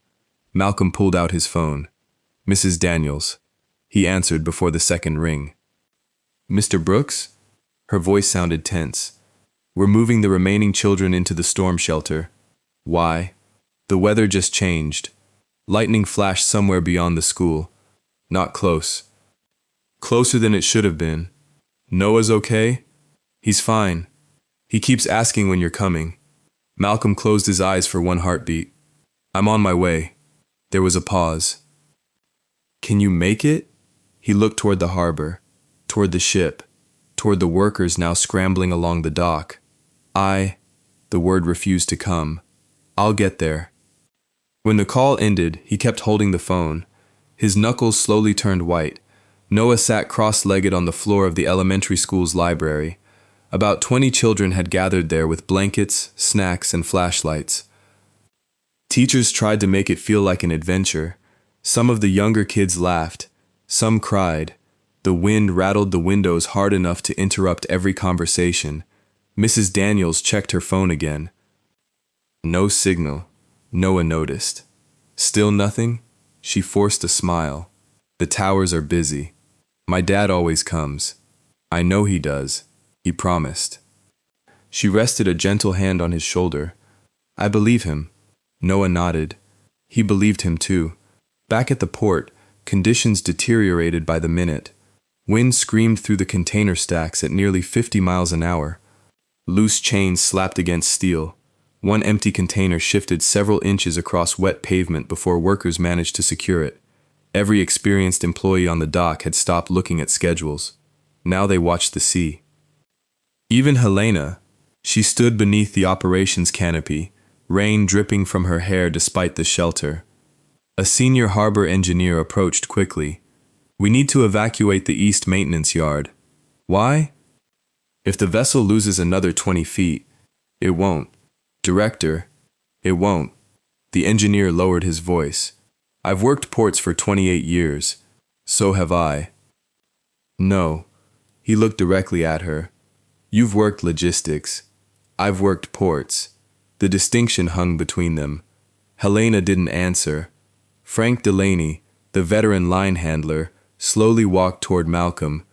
Malcolm pulled out his phone. Mrs. Daniels. He answered before the second ring. Mr. Brooks? Her voice sounded tense. We're moving the remaining children into the storm shelter. Why? The weather just changed. Lightning flashed somewhere beyond the school. Not close. Closer than it should have been. Noah's okay? He's fine. He keeps asking when you're coming. Malcolm closed his eyes for one heartbeat. I'm on my way. There was a pause. Can you make it? He looked toward the harbor, toward the ship, toward the workers now scrambling along the dock. The word refused to come. I'll get there. When the call ended, he kept holding the phone. His knuckles slowly turned white. Noah sat cross-legged on the floor of the elementary school's library. About 20 children had gathered there with blankets, snacks, and flashlights. Teachers tried to make it feel like an adventure. Some of the younger kids laughed. Some cried. The wind rattled the windows hard enough to interrupt every conversation. Mrs. Daniels checked her phone again. No signal. Noah noticed. Still nothing? She forced a smile. The towers are busy. My dad always comes. I know he does. He promised. She rested a gentle hand on his shoulder. I believe him. Noah nodded. He believed him too. Back at the port, conditions deteriorated by the minute. Wind screamed through the container stacks at nearly 50 miles an hour. Loose chains slapped against steel. One empty container shifted several inches across wet pavement before workers managed to secure it. Every experienced employee on the dock had stopped looking at schedules. Now they watched the sea. Even Helena, she stood beneath the operations canopy, rain dripping from her hair despite the shelter. A senior harbor engineer approached quickly. We need to evacuate the east maintenance yard. Why? If the vessel loses another 20 feet, it won't. Director, it won't. The engineer lowered his voice. I've worked ports for 28 years. So have I. No. He looked directly at her. You've worked logistics. I've worked ports. The distinction hung between them. Helena didn't answer. Frank Delaney, the veteran line handler, slowly walked toward Malcolm.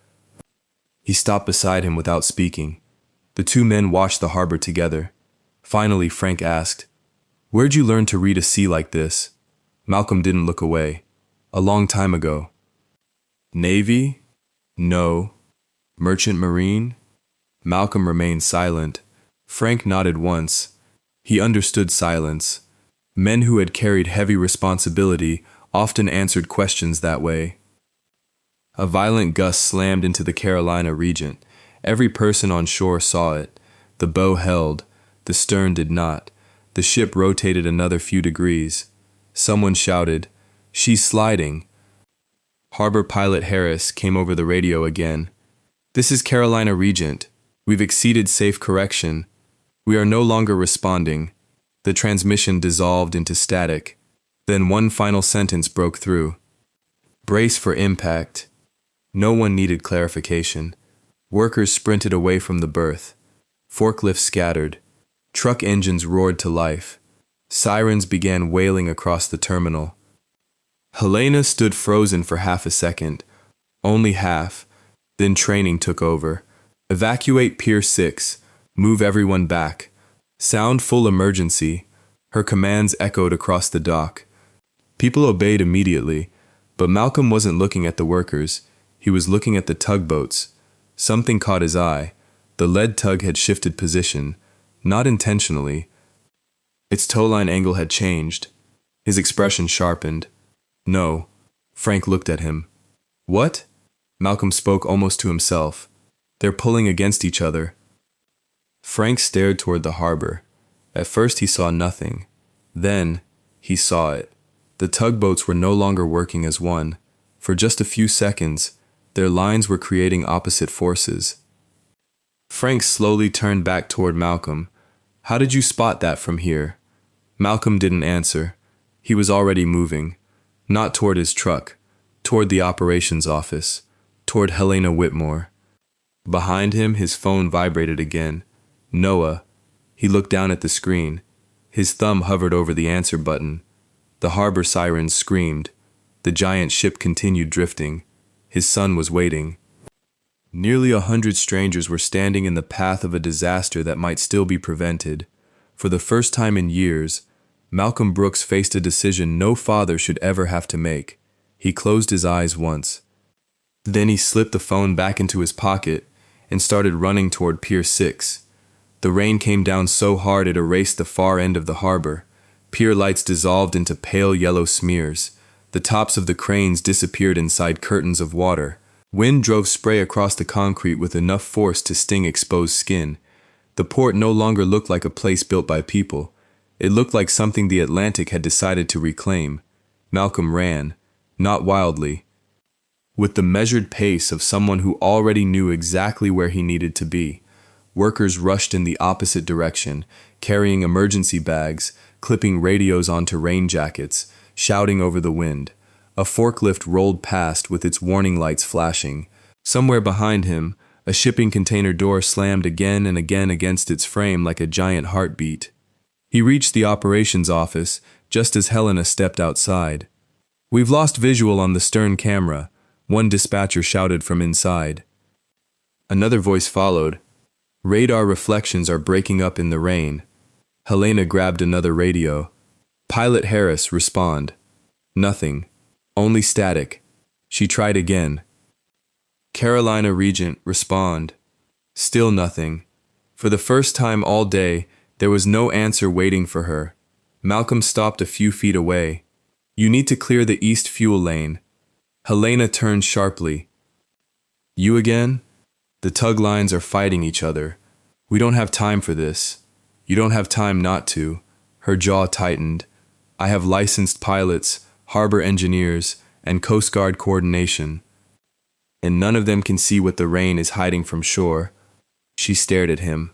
He stopped beside him without speaking. The two men watched the harbor together. Finally, Frank asked, Where'd you learn to read a sea like this? Malcolm didn't look away. A long time ago. Navy? No. Merchant Marine? Malcolm remained silent. Frank nodded once. He understood silence. Men who had carried heavy responsibility often answered questions that way. A violent gust slammed into the Carolina Regent. Every person on shore saw it. The bow held. The stern did not. The ship rotated another few degrees. Someone shouted, She's sliding. Harbor pilot Harris came over the radio again. This is Carolina Regent. We've exceeded safe correction. We are no longer responding. The transmission dissolved into static. Then one final sentence broke through. Brace for impact. No one needed clarification. Workers sprinted away from the berth. Forklifts scattered. Truck engines roared to life. Sirens began wailing across the terminal. Helena stood frozen for half a second. Only half. Then training took over. Evacuate Pier 6. Move everyone back. Sound full emergency. Her commands echoed across the dock. People obeyed immediately, but Malcolm wasn't looking at the workers. He was looking at the tugboats. Something caught his eye. The lead tug had shifted position. Not intentionally. Its towline angle had changed. His expression sharpened. No. Frank looked at him. What? Malcolm spoke almost to himself. They're pulling against each other. Frank stared toward the harbor. At first he saw nothing. Then he saw it. The tugboats were no longer working as one. For just a few seconds, their lines were creating opposite forces. Frank slowly turned back toward Malcolm. How did you spot that from here? Malcolm didn't answer. He was already moving. Not toward his truck. Toward the operations office. Toward Helena Whitmore. Behind him, his phone vibrated again. Noah. He looked down at the screen. His thumb hovered over the answer button. The harbor sirens screamed. The giant ship continued drifting. His son was waiting. Nearly 100 strangers were standing in the path of a disaster that might still be prevented. For the first time in years, Malcolm Brooks faced a decision no father should ever have to make. He closed his eyes once. Then he slipped the phone back into his pocket and started running toward Pier 6. The rain came down so hard it erased the far end of the harbor. Pier lights dissolved into pale yellow smears. The tops of the cranes disappeared inside curtains of water. Wind drove spray across the concrete with enough force to sting exposed skin. The port no longer looked like a place built by people. It looked like something the Atlantic had decided to reclaim. Malcolm ran, not wildly, with the measured pace of someone who already knew exactly where he needed to be. Workers rushed in the opposite direction, carrying emergency bags, clipping radios onto rain jackets, shouting over the wind. A forklift rolled past with its warning lights flashing. Somewhere behind him, a shipping container door slammed again and again against its frame like a giant heartbeat. He reached the operations office just as Helena stepped outside. "We've lost visual on the stern camera," one dispatcher shouted from inside. Another voice followed. "Radar reflections are breaking up in the rain." Helena grabbed another radio. "Pilot Harris, respond." Nothing. Only static. She tried again. "Carolina Regent, respond." Still nothing. For the first time all day, there was no answer waiting for her. Malcolm stopped a few feet away. "You need to clear the east fuel lane." Helena turned sharply. "You again?" "The tug lines are fighting each other. We don't have time for this." "You don't have time not to." Her jaw tightened. "I have licensed pilots, harbor engineers, and Coast Guard coordination. And none of them can see what the rain is hiding from shore." She stared at him.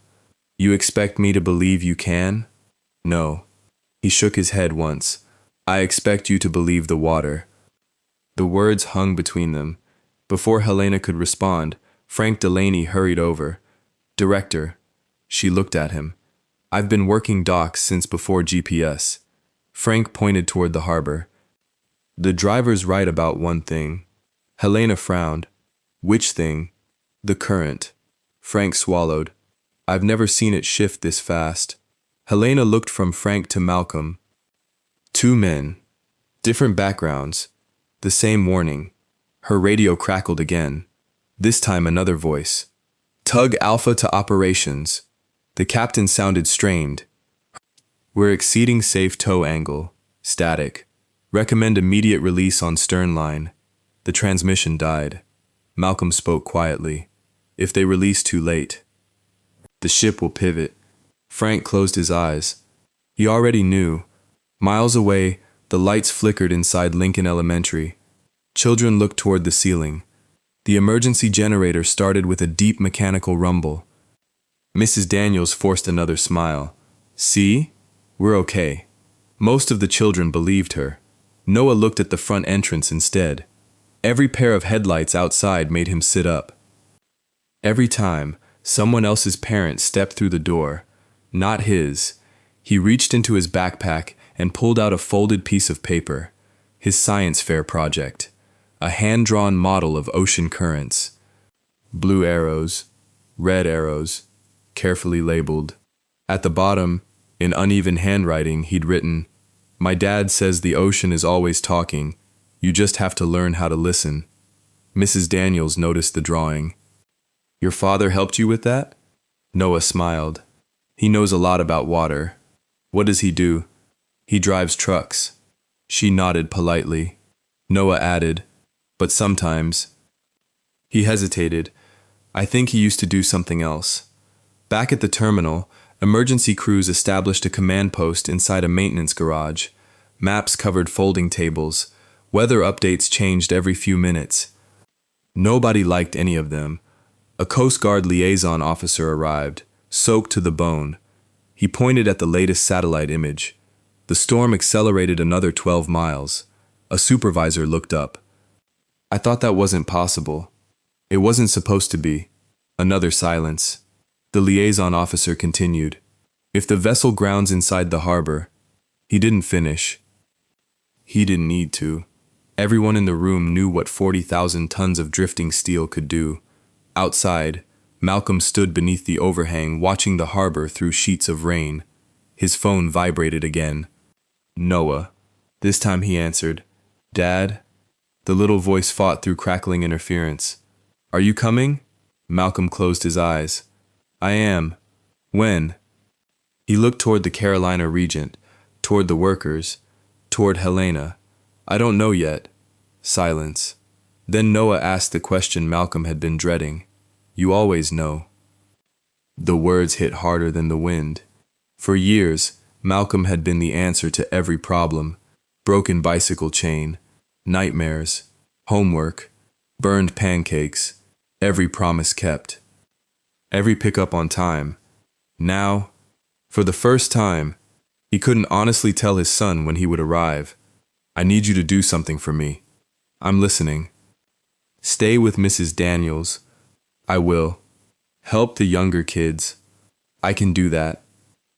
"You expect me to believe you can?" "No." He shook his head once. "I expect you to believe the water." The words hung between them. Before Helena could respond, Frank Delaney hurried over. "Director." She looked at him. "I've been working docks since before GPS." Frank pointed toward the harbor. "The driver's right about one thing." Helena frowned. "Which thing?" "The current." Frank swallowed. "I've never seen it shift this fast." Helena looked from Frank to Malcolm. Two men. Different backgrounds. The same warning. Her radio crackled again. This time another voice. "Tug Alpha to operations." The captain sounded strained. "We're exceeding safe tow angle. Static. Recommend immediate release on stern line." The transmission died. Malcolm spoke quietly. "If they release too late, the ship will pivot." Frank closed his eyes. He already knew. Miles away, the lights flickered inside Lincoln Elementary. Children looked toward the ceiling. The emergency generator started with a deep mechanical rumble. Mrs. Daniels forced another smile. "See? We're okay." Most of the children believed her. Noah looked at the front entrance instead. Every pair of headlights outside made him sit up. Every time, someone else's parent stepped through the door. Not his. He reached into his backpack and pulled out a folded piece of paper. His science fair project. A hand-drawn model of ocean currents. Blue arrows, red arrows, carefully labeled. At the bottom, in uneven handwriting, he'd written, "My dad says the ocean is always talking. You just have to learn how to listen." Mrs. Daniels noticed the drawing. "Your father helped you with that?" Noah smiled. "He knows a lot about water." "What does he do?" "He drives trucks." She nodded politely. Noah added, "But sometimes." He hesitated. "I think he used to do something else." Back at the terminal, emergency crews established a command post inside a maintenance garage. Maps covered folding tables. Weather updates changed every few minutes. Nobody liked any of them. A Coast Guard liaison officer arrived, soaked to the bone. He pointed at the latest satellite image. The storm accelerated another 12 miles. A supervisor looked up. "I thought that wasn't possible." "It wasn't supposed to be." Another silence. The liaison officer continued. "If the vessel grounds inside the harbor." He didn't finish. He didn't need to. Everyone in the room knew what 40,000 tons of drifting steel could do. Outside, Malcolm stood beneath the overhang watching the harbor through sheets of rain. His phone vibrated again. "Noah." This time he answered. "Dad?" The little voice fought through crackling interference. "Are you coming?" Malcolm closed his eyes. "I am." "When?" He looked toward the Carolina Regent, toward the workers, toward Helena. "I don't know yet." Silence. Then Noah asked the question Malcolm had been dreading. "You always know." The words hit harder than the wind. For years, Malcolm had been the answer to every problem: broken bicycle chain, nightmares, homework, burned pancakes, every promise kept, every pickup on time. Now, for the first time, he couldn't honestly tell his son when he would arrive. I need you to do something for me. I'm listening. Stay with Mrs. Daniels. I will. Help the younger kids. I can do that.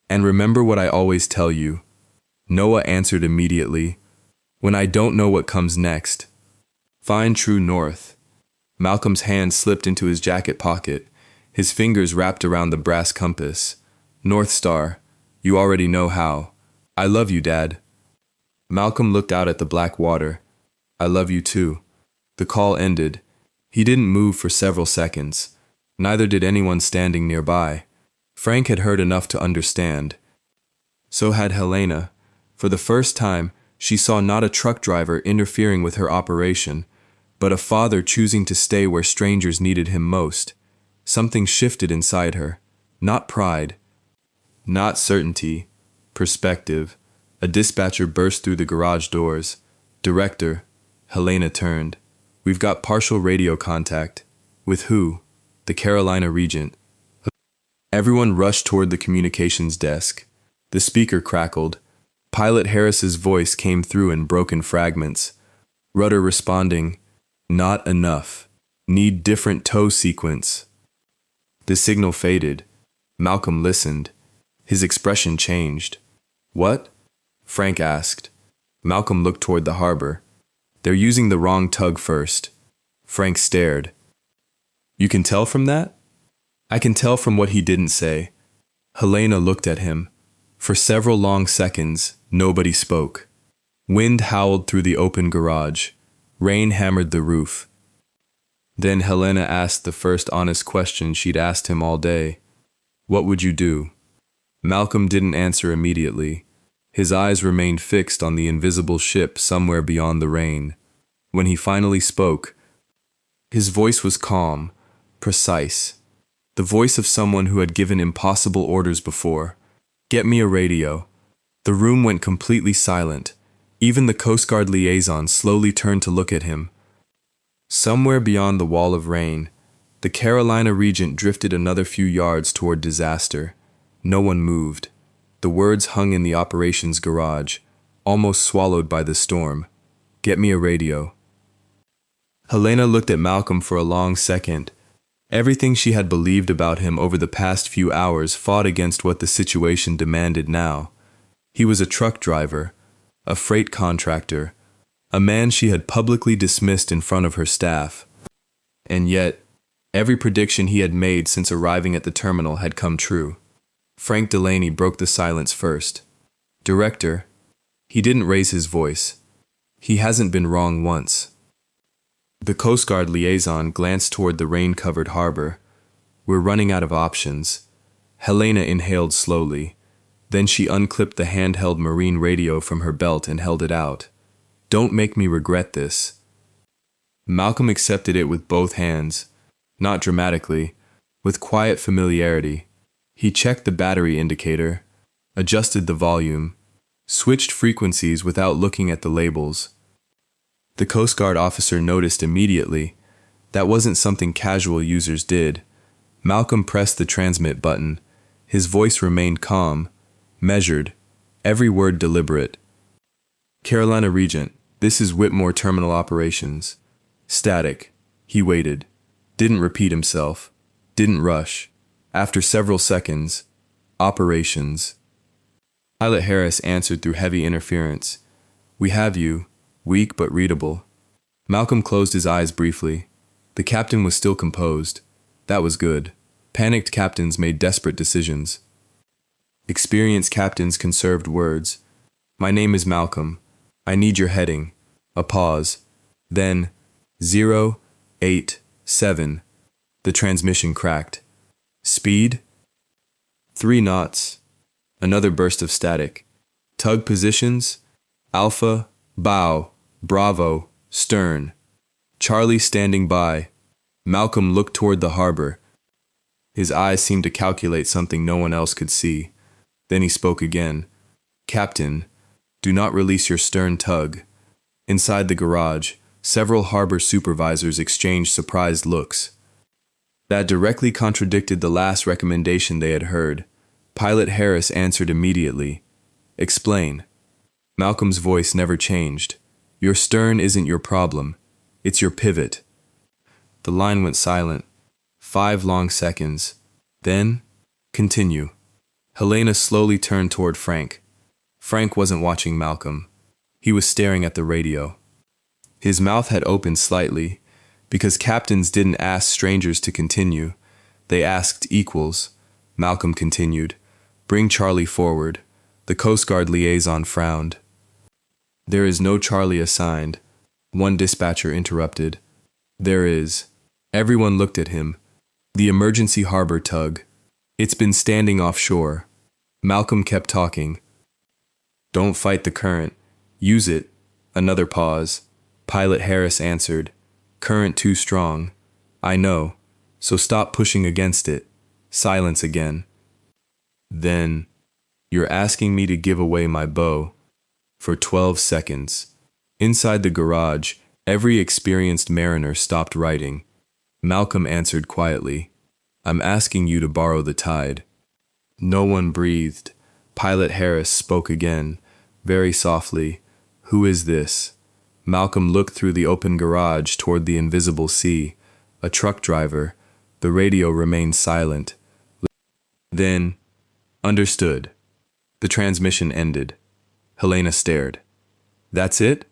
And remember what I always tell you. Noah answered immediately. When I don't know what comes next. Find true north. Malcolm's hand slipped into his jacket pocket, his fingers wrapped around the brass compass. North Star, you already know how. I love you, Dad. Malcolm looked out at the black water. I love you too. The call ended. He didn't move for several seconds. Neither did anyone standing nearby. Frank had heard enough to understand. So had Helena. For the first time, she saw not a truck driver interfering with her operation, but a father choosing to stay where strangers needed him most. Something shifted inside her. Not pride. Not certainty. Perspective. A dispatcher burst through the garage doors. Director. Helena turned. We've got partial radio contact. With who? The Carolina Regent. Everyone rushed toward the communications desk. The speaker crackled. Pilot Harris's voice came through in broken fragments. Rudder responding, not enough. Need different tow sequence. The signal faded. Malcolm listened. His expression changed. What? Frank asked. Malcolm looked toward the harbor. They're using the wrong tug first. Frank stared. You can tell from that? I can tell from what he didn't say. Helena looked at him. For several long seconds, nobody spoke. Wind howled through the open garage. Rain hammered the roof. Then Helena asked the first honest question she'd asked him all day. What would you do? Malcolm didn't answer immediately. His eyes remained fixed on the invisible ship somewhere beyond the rain. When he finally spoke, his voice was calm, precise. The voice of someone who had given impossible orders before. Get me a radio. The room went completely silent. Even the Coast Guard liaison slowly turned to look at him. Somewhere beyond the wall of rain, the Carolina Regent drifted another few yards toward disaster. No one moved. The words hung in the operations garage, almost swallowed by the storm. Get me a radio. Helena looked at Malcolm for a long second. Everything she had believed about him over the past few hours fought against what the situation demanded now. He was a truck driver, a freight contractor, a man she had publicly dismissed in front of her staff. And yet, every prediction he had made since arriving at the terminal had come true. Frank Delaney broke the silence first. Director, he didn't raise his voice. He hasn't been wrong once. The Coast Guard liaison glanced toward the rain-covered harbor. We're running out of options. Helena inhaled slowly. Then she unclipped the handheld marine radio from her belt and held it out. Don't make me regret this. Malcolm accepted it with both hands. Not dramatically, with quiet familiarity. He checked the battery indicator, adjusted the volume, switched frequencies without looking at the labels. The Coast Guard officer noticed immediately. That wasn't something casual users did. Malcolm pressed the transmit button. His voice remained calm, measured, every word deliberate. Carolina Regent, this is Whitmore Terminal Operations. Static. He waited. Didn't repeat himself. Didn't rush. After several seconds, operations. Pilot Harris answered through heavy interference. We have you, weak but readable. Malcolm closed his eyes briefly. The captain was still composed. That was good. Panicked captains made desperate decisions. Experienced captains conserved words. My name is Malcolm. I need your heading. A pause. Then, 087. The transmission cracked. Speed? 3 knots. Another burst of static. Tug positions? Alpha, bow, Bravo, stern. Charlie standing by. Malcolm looked toward the harbor. His eyes seemed to calculate something no one else could see. Then he spoke again. Captain, do not release your stern tug. Inside the garage, several harbor supervisors exchanged surprised looks. That directly contradicted the last recommendation they had heard. Pilot Harris answered immediately. Explain. Malcolm's voice never changed. Your stern isn't your problem. It's your pivot. The line went silent. 5 long seconds. Then, continue. Helena slowly turned toward Frank. Frank wasn't watching Malcolm. He was staring at the radio. His mouth had opened slightly, because captains didn't ask strangers to continue. They asked equals. Malcolm continued. Bring Charlie forward. The Coast Guard liaison frowned. There is no Charlie assigned. One dispatcher interrupted. There is. Everyone looked at him. The emergency harbor tug. It's been standing offshore. Malcolm kept talking. Don't fight the current. Use it. Another pause. Pilot Harris answered. Current too strong. I know. So stop pushing against it. Silence again. Then, you're asking me to give away my bow. For 12 seconds. Inside the garage, every experienced mariner stopped writing. Malcolm answered quietly. I'm asking you to borrow the tide. No one breathed. Pilot Harris spoke again, very softly. Who is this? Malcolm looked through the open garage toward the invisible sea. A truck driver. The radio remained silent. Then, understood. The transmission ended. Helena stared. That's it?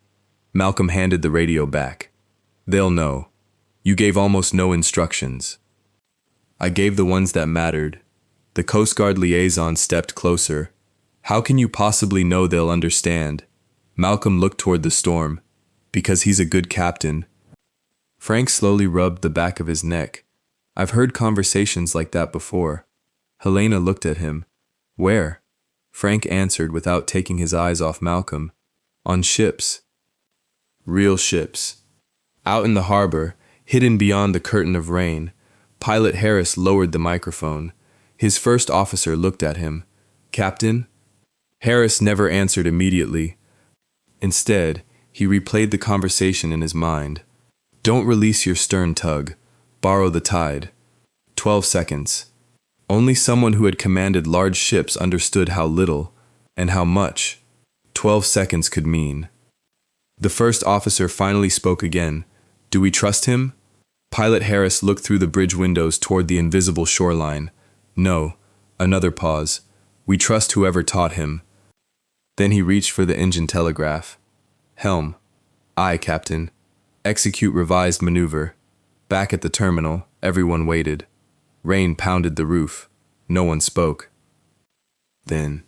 Malcolm handed the radio back. They'll know. You gave almost no instructions. I gave the ones that mattered. The Coast Guard liaison stepped closer. How can you possibly know they'll understand? Malcolm looked toward the storm. Because he's a good captain. Frank slowly rubbed the back of his neck. I've heard conversations like that before. Helena looked at him. Where? Frank answered without taking his eyes off Malcolm. On ships. Real ships. Out in the harbor, hidden beyond the curtain of rain. Pilot Harris lowered the microphone. His first officer looked at him. Captain? Harris never answered immediately. Instead, he replayed the conversation in his mind. Don't release your stern tug. Borrow the tide. 12 seconds. Only someone who had commanded large ships understood how little, and how much, 12 seconds could mean. The first officer finally spoke again. Do we trust him? Pilot Harris looked through the bridge windows toward the invisible shoreline. No. Another pause. We trust whoever taught him. Then he reached for the engine telegraph. Helm. Aye, Captain. Execute revised maneuver. Back at the terminal, everyone waited. Rain pounded the roof. No one spoke. Then,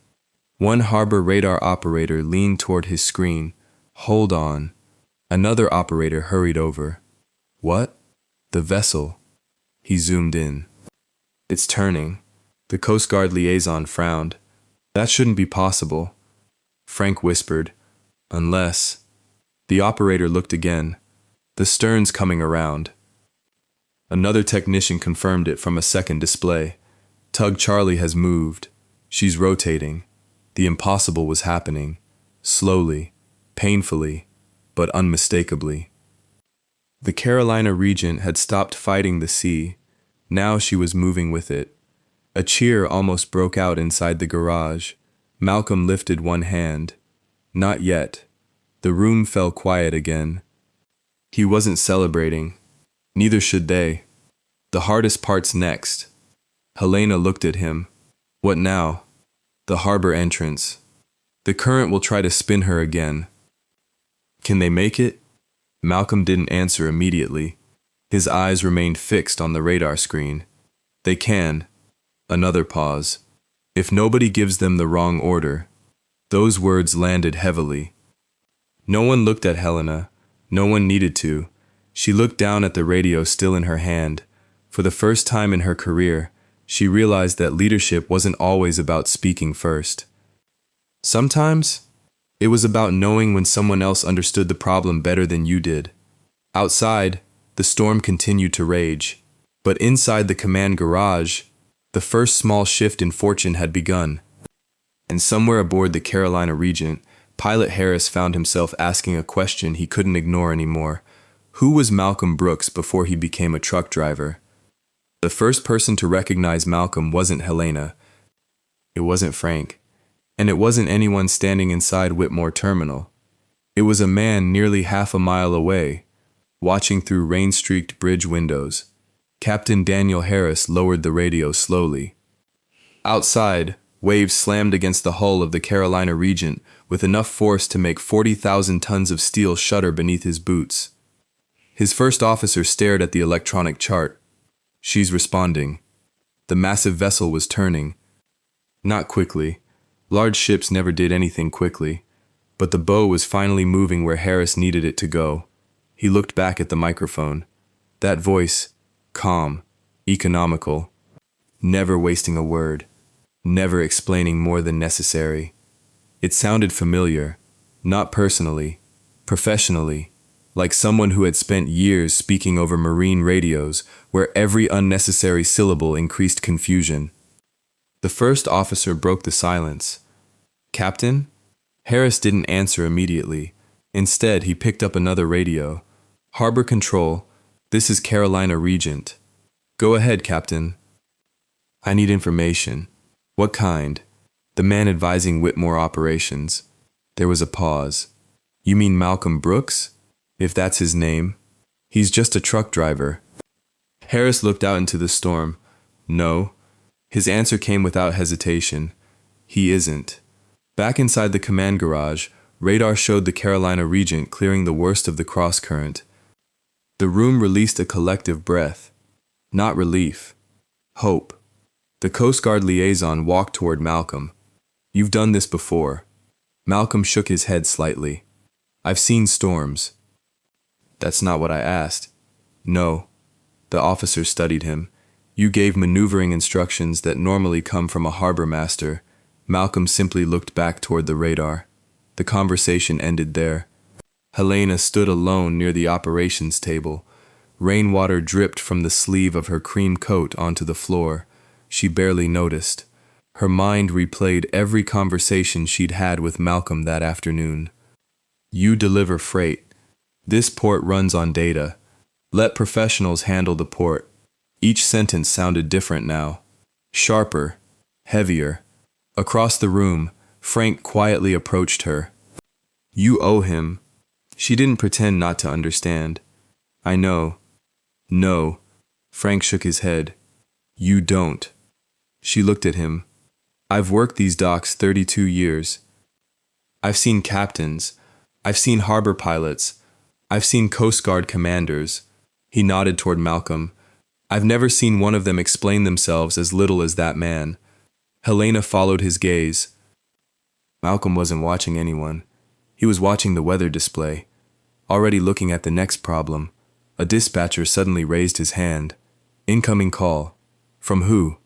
one harbor radar operator leaned toward his screen. Hold on. Another operator hurried over. What? The vessel. He zoomed in. It's turning. The Coast Guard liaison frowned. That shouldn't be possible. Frank whispered. Unless. The operator looked again. The stern's coming around. Another technician confirmed it from a second display. Tug Charlie has moved. She's rotating. The impossible was happening. Slowly, painfully, but unmistakably. The Carolina Regent had stopped fighting the sea. Now she was moving with it. A cheer almost broke out inside the garage. Malcolm lifted one hand. Not yet. The room fell quiet again. He wasn't celebrating. Neither should they. The hardest part's next. Helena looked at him. What now? The harbor entrance. The current will try to spin her again. Can they make it? Malcolm didn't answer immediately. His eyes remained fixed on the radar screen. They can. Another pause. If nobody gives them the wrong order. Those words landed heavily. No one looked at Helena. No one needed to. She looked down at the radio still in her hand. For the first time in her career, she realized that leadership wasn't always about speaking first. Sometimes, it was about knowing when someone else understood the problem better than you did. Outside, the storm continued to rage. But inside the command garage, the first small shift in fortune had begun. And somewhere aboard the Carolina Regent, Pilot Harris found himself asking a question he couldn't ignore anymore. Who was Malcolm Brooks before he became a truck driver? The first person to recognize Malcolm wasn't Helena. It wasn't Frank. And it wasn't anyone standing inside Whitmore Terminal. It was a man nearly half a mile away, watching through rain-streaked bridge windows. Captain Daniel Harris lowered the radio slowly. Outside, waves slammed against the hull of the Carolina Regent with enough force to make 40,000 tons of steel shudder beneath his boots. His first officer stared at the electronic chart. She's responding. The massive vessel was turning. Not quickly. Large ships never did anything quickly. But the bow was finally moving where Harris needed it to go. He looked back at the microphone. That voice, calm, economical, never wasting a word, never explaining more than necessary. It sounded familiar, not personally, professionally, like someone who had spent years speaking over marine radios where every unnecessary syllable increased confusion. The first officer broke the silence. Captain? Harris didn't answer immediately. Instead, he picked up another radio. Harbor Control, this is Carolina Regent. Go ahead, Captain. I need information. What kind? The man advising Whitmore operations. There was a pause. You mean Malcolm Brooks? If that's his name. He's just a truck driver. Harris looked out into the storm. No. His answer came without hesitation. He isn't. Back inside the command garage, radar showed the Carolina Regent clearing the worst of the cross-current. The room released a collective breath. Not relief. Hope. The Coast Guard liaison walked toward Malcolm. You've done this before. Malcolm shook his head slightly. I've seen storms. That's not what I asked. No. The officer studied him. You gave maneuvering instructions that normally come from a harbor master. Malcolm simply looked back toward the radar. The conversation ended there. Helena stood alone near the operations table. Rainwater dripped from the sleeve of her cream coat onto the floor. She barely noticed. Her mind replayed every conversation she'd had with Malcolm that afternoon. You deliver freight. This port runs on data. Let professionals handle the port. Each sentence sounded different now. Sharper. Heavier. Across the room, Frank quietly approached her. You owe him. She didn't pretend not to understand. I know. No. Frank shook his head. You don't. She looked at him. I've worked these docks 32 years. I've seen captains. I've seen harbor pilots. I've seen Coast Guard commanders. He nodded toward Malcolm. I've never seen one of them explain themselves as little as that man. Helena followed his gaze. Malcolm wasn't watching anyone. He was watching the weather display, already looking at the next problem. A dispatcher suddenly raised his hand. Incoming call. From who?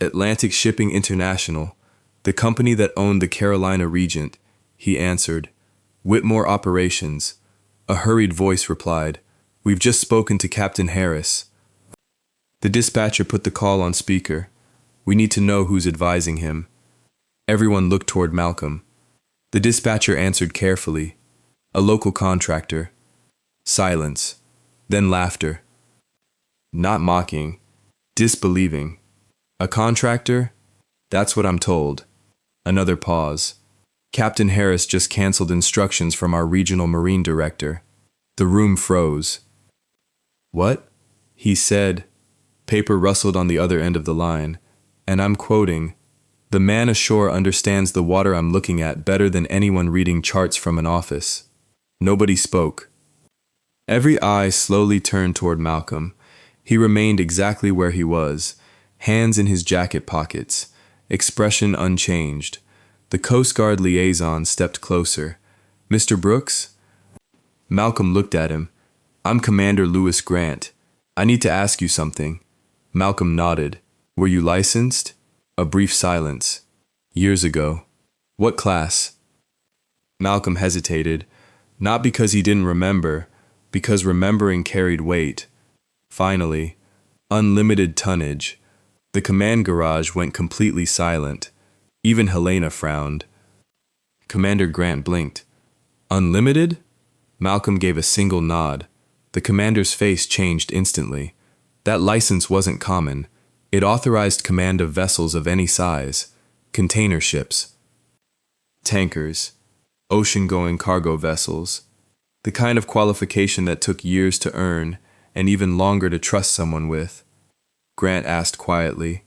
Atlantic Shipping International, the company that owned the Carolina Regent, he answered. Whitmore Operations. A hurried voice replied. We've just spoken to Captain Harris. The dispatcher put the call on speaker. We need to know who's advising him. Everyone looked toward Malcolm. The dispatcher answered carefully. A local contractor. Silence. Then laughter. Not mocking. Disbelieving. A contractor? That's what I'm told. Another pause. Captain Harris just canceled instructions from our regional marine director. The room froze. What? He said. Paper rustled on the other end of the line. And I'm quoting, "The man ashore understands the water I'm looking at better than anyone reading charts from an office." Nobody spoke. Every eye slowly turned toward Malcolm. He remained exactly where he was, hands in his jacket pockets, expression unchanged. The Coast Guard liaison stepped closer. Mr. Brooks? Malcolm looked at him. I'm Commander Lewis Grant. I need to ask you something. Malcolm nodded. Were you licensed? A brief silence. Years ago. What class? Malcolm hesitated, not because he didn't remember, because remembering carried weight. Finally, unlimited tonnage. The command garage went completely silent. Even Helena frowned. Commander Grant blinked. Unlimited? Malcolm gave a single nod. The commander's face changed instantly. That license wasn't common. It authorized command of vessels of any size, container ships, tankers, ocean-going cargo vessels, the kind of qualification that took years to earn and even longer to trust someone with. Grant asked quietly,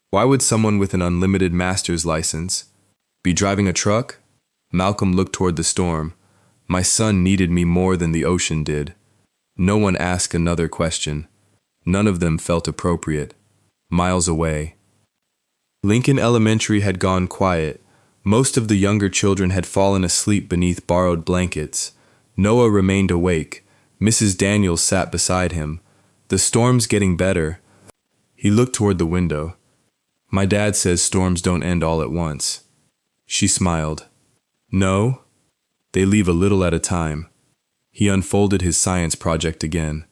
"Why would someone with an unlimited master's license be driving a truck?" Malcolm looked toward the storm. My son needed me more than the ocean did. No one asked another question. None of them felt appropriate. Miles away, Lincoln Elementary had gone quiet. Most of the younger children had fallen asleep beneath borrowed blankets. Noah remained awake. Mrs. Daniels sat beside him. The storm's getting better. He looked toward the window. My dad says storms don't end all at once. She smiled. No, they leave a little at a time. He unfolded his science project again.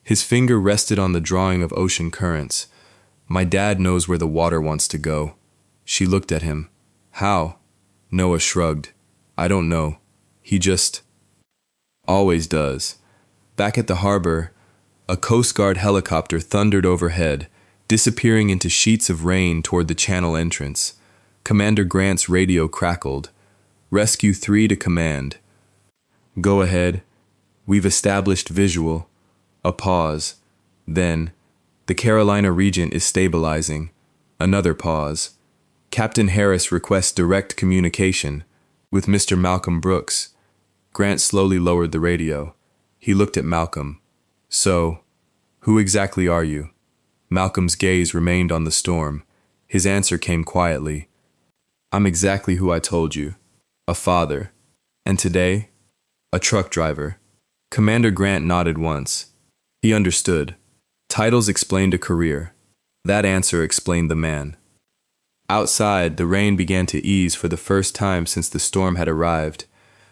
His finger rested on the drawing of ocean currents. My dad knows where the water wants to go. She looked at him. How? Noah shrugged. I don't know. He just always does. Back at the harbor, a Coast Guard helicopter thundered overhead, disappearing into sheets of rain toward the channel entrance. Commander Grant's radio crackled. Rescue 3 to command. Go ahead. We've established visual. A pause. Then, the Carolina Regent is stabilizing. Another pause. Captain Harris requests direct communication with Mr. Malcolm Brooks. Grant slowly lowered the radio. He looked at Malcolm. So, who exactly are you? Malcolm's gaze remained on the storm. His answer came quietly. I'm exactly who I told you. A father. And today, a truck driver. Commander Grant nodded once. He understood. Titles explained a career. That answer explained the man. Outside, the rain began to ease for the first time since the storm had arrived.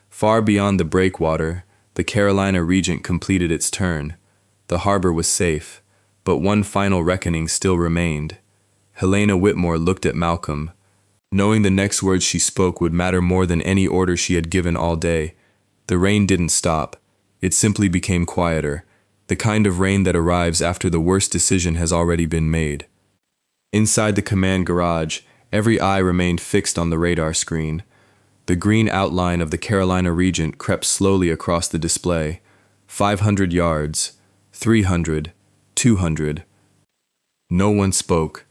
Far beyond the breakwater, the Carolina Regent completed its turn. The harbor was safe, but one final reckoning still remained. Helena Whitmore looked at Malcolm, knowing the next words she spoke would matter more than any order she had given all day. The rain didn't stop. It simply became quieter, the kind of rain that arrives after the worst decision has already been made. Inside the command garage, every eye remained fixed on the radar screen. The green outline of the Carolina Regent crept slowly across the display. 500 yards, 300, 200. No one spoke.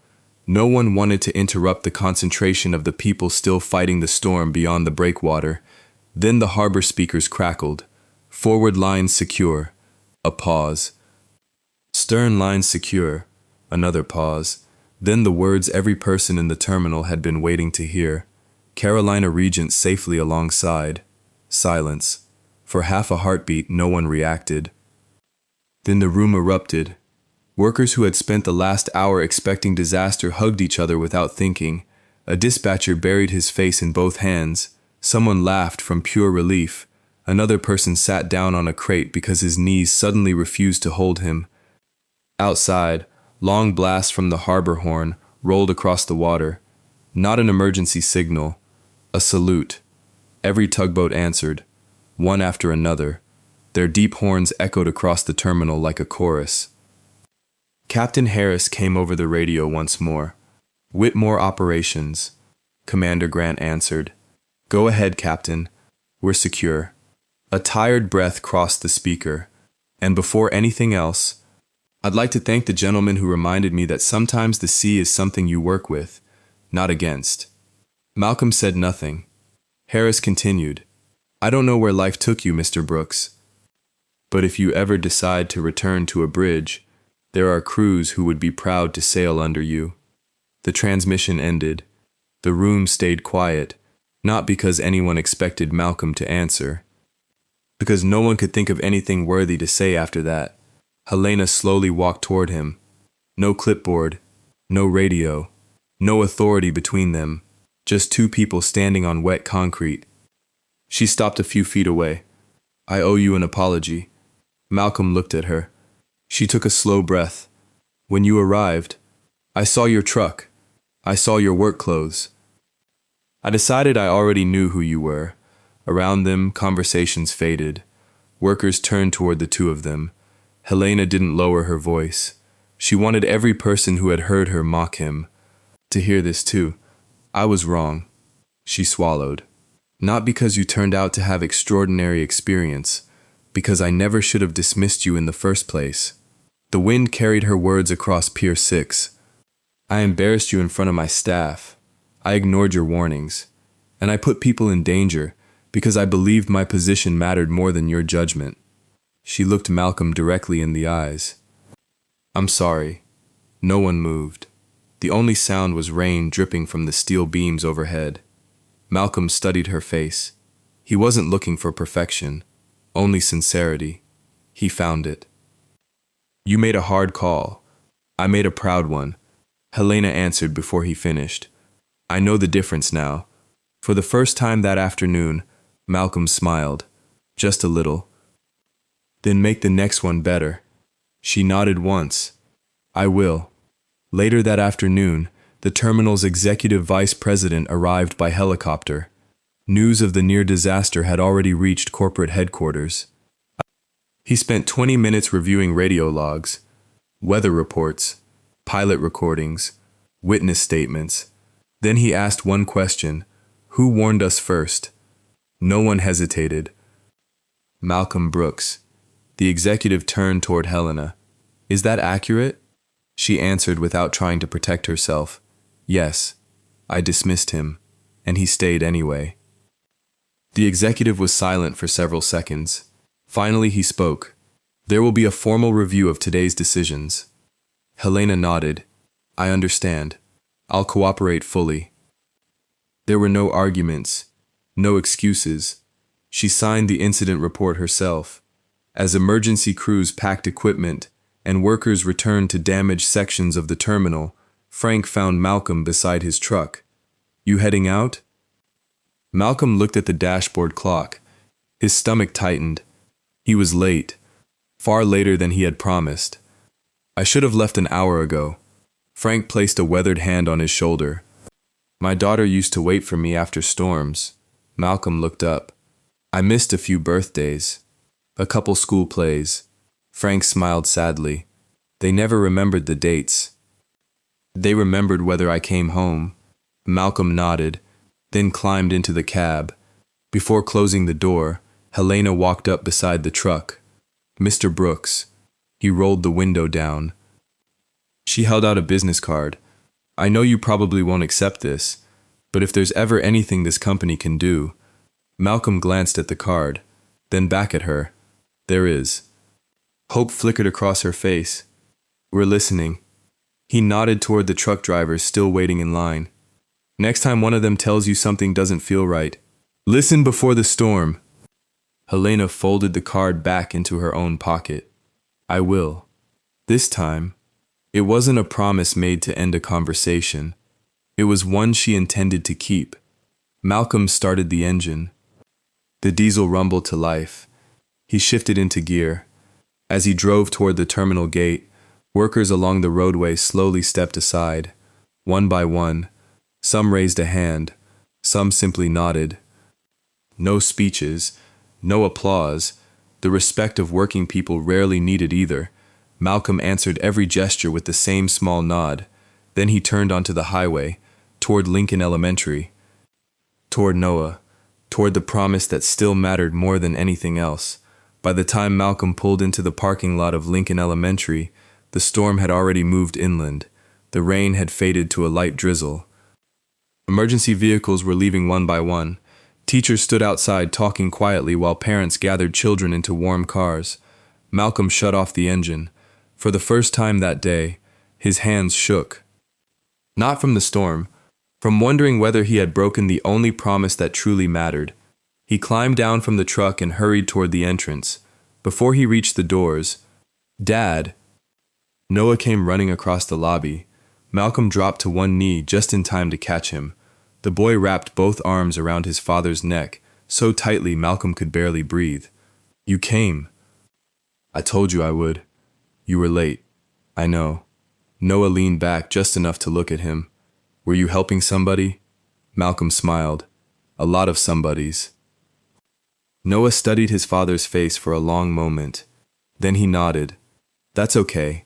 No one wanted to interrupt the concentration of the people still fighting the storm beyond the breakwater. Then the harbor speakers crackled. Forward lines secure. A pause. Stern lines secure. Another pause. Then the words every person in the terminal had been waiting to hear. Carolina Regent safely alongside. Silence. For half a heartbeat, no one reacted. Then the room erupted. Workers who had spent the last hour expecting disaster hugged each other without thinking. A dispatcher buried his face in both hands. Someone laughed from pure relief. Another person sat down on a crate because his knees suddenly refused to hold him. Outside, long blasts from the harbor horn rolled across the water. Not an emergency signal, a salute. Every tugboat answered, one after another. Their deep horns echoed across the terminal like a chorus. Captain Harris came over the radio once more. Whitmore Operations. Commander Grant answered. Go ahead, Captain. We're secure. A tired breath crossed the speaker. And before anything else, I'd like to thank the gentleman who reminded me that sometimes the sea is something you work with, not against. Malcolm said nothing. Harris continued. I don't know where life took you, Mr. Brooks. But if you ever decide to return to a bridge, there are crews who would be proud to sail under you. The transmission ended. The room stayed quiet, not because anyone expected Malcolm to answer, because no one could think of anything worthy to say after that. Helena slowly walked toward him. No clipboard, no radio, no authority between them, just two people standing on wet concrete. She stopped a few feet away. I owe you an apology. Malcolm looked at her. She took a slow breath. When you arrived, I saw your truck. I saw your work clothes. I decided I already knew who you were. Around them, conversations faded. Workers turned toward the two of them. Helena didn't lower her voice. She wanted every person who had heard her mock him to hear this too. I was wrong. She swallowed. Not because you turned out to have extraordinary experience, because I never should have dismissed you in the first place. The wind carried her words across Pier 6. I embarrassed you in front of my staff. I ignored your warnings. And I put people in danger because I believed my position mattered more than your judgment. She looked Malcolm directly in the eyes. I'm sorry. No one moved. The only sound was rain dripping from the steel beams overhead. Malcolm studied her face. He wasn't looking for perfection, only sincerity. He found it. You made a hard call. I made a proud one, Helena answered before he finished. I know the difference now. For the first time that afternoon, Malcolm smiled, just a little. Then make the next one better. She nodded once. I will. Later that afternoon, the terminal's executive vice president arrived by helicopter. News of the near disaster had already reached corporate headquarters. He spent 20 minutes reviewing radio logs, weather reports, pilot recordings, witness statements. Then he asked one question: who warned us first? No one hesitated. Malcolm Brooks. The executive turned toward Helena. Is that accurate? She answered without trying to protect herself. Yes. I dismissed him, and he stayed anyway. The executive was silent for several seconds. Finally he spoke. There will be a formal review of today's decisions. Helena nodded. I understand. I'll cooperate fully. There were no arguments, no excuses. She signed the incident report herself. As emergency crews packed equipment and workers returned to damaged sections of the terminal, Frank found Malcolm beside his truck. You heading out? Malcolm looked at the dashboard clock. His stomach tightened. He was late, far later than he had promised. I should have left an hour ago. Frank placed a weathered hand on his shoulder. My daughter used to wait for me after storms. Malcolm looked up. I missed a few birthdays, a couple school plays. Frank smiled sadly. They never remembered the dates. They remembered whether I came home. Malcolm nodded, then climbed into the cab. Before closing the door, Helena walked up beside the truck. Mr. Brooks. He rolled the window down. She held out a business card. I know you probably won't accept this, but if there's ever anything this company can do. Malcolm glanced at the card, then back at her. There is. Hope flickered across her face. We're listening. He nodded toward the truck drivers still waiting in line. Next time one of them tells you something doesn't feel right, listen before the storm. Helena folded the card back into her own pocket. I will. This time, it wasn't a promise made to end a conversation. It was one she intended to keep. Malcolm started the engine. The diesel rumbled to life. He shifted into gear. As he drove toward the terminal gate, workers along the roadway slowly stepped aside. One by one, some raised a hand, some simply nodded. No speeches, no applause. The respect of working people rarely needed either. Malcolm answered every gesture with the same small nod. Then he turned onto the highway, toward Lincoln Elementary, toward Noah, toward the promise that still mattered more than anything else. By the time Malcolm pulled into the parking lot of Lincoln Elementary, the storm had already moved inland. The rain had faded to a light drizzle. Emergency vehicles were leaving one by one. Teachers stood outside talking quietly while parents gathered children into warm cars. Malcolm shut off the engine. For the first time that day, his hands shook. Not from the storm, from wondering whether he had broken the only promise that truly mattered. He climbed down from the truck and hurried toward the entrance. Before he reached the doors, Dad! Noah came running across the lobby. Malcolm dropped to one knee just in time to catch him. The boy wrapped both arms around his father's neck, so tightly Malcolm could barely breathe. You came. I told you I would. You were late. I know. Noah leaned back just enough to look at him. Were you helping somebody? Malcolm smiled. A lot of somebodies. Noah studied his father's face for a long moment. Then he nodded. That's okay.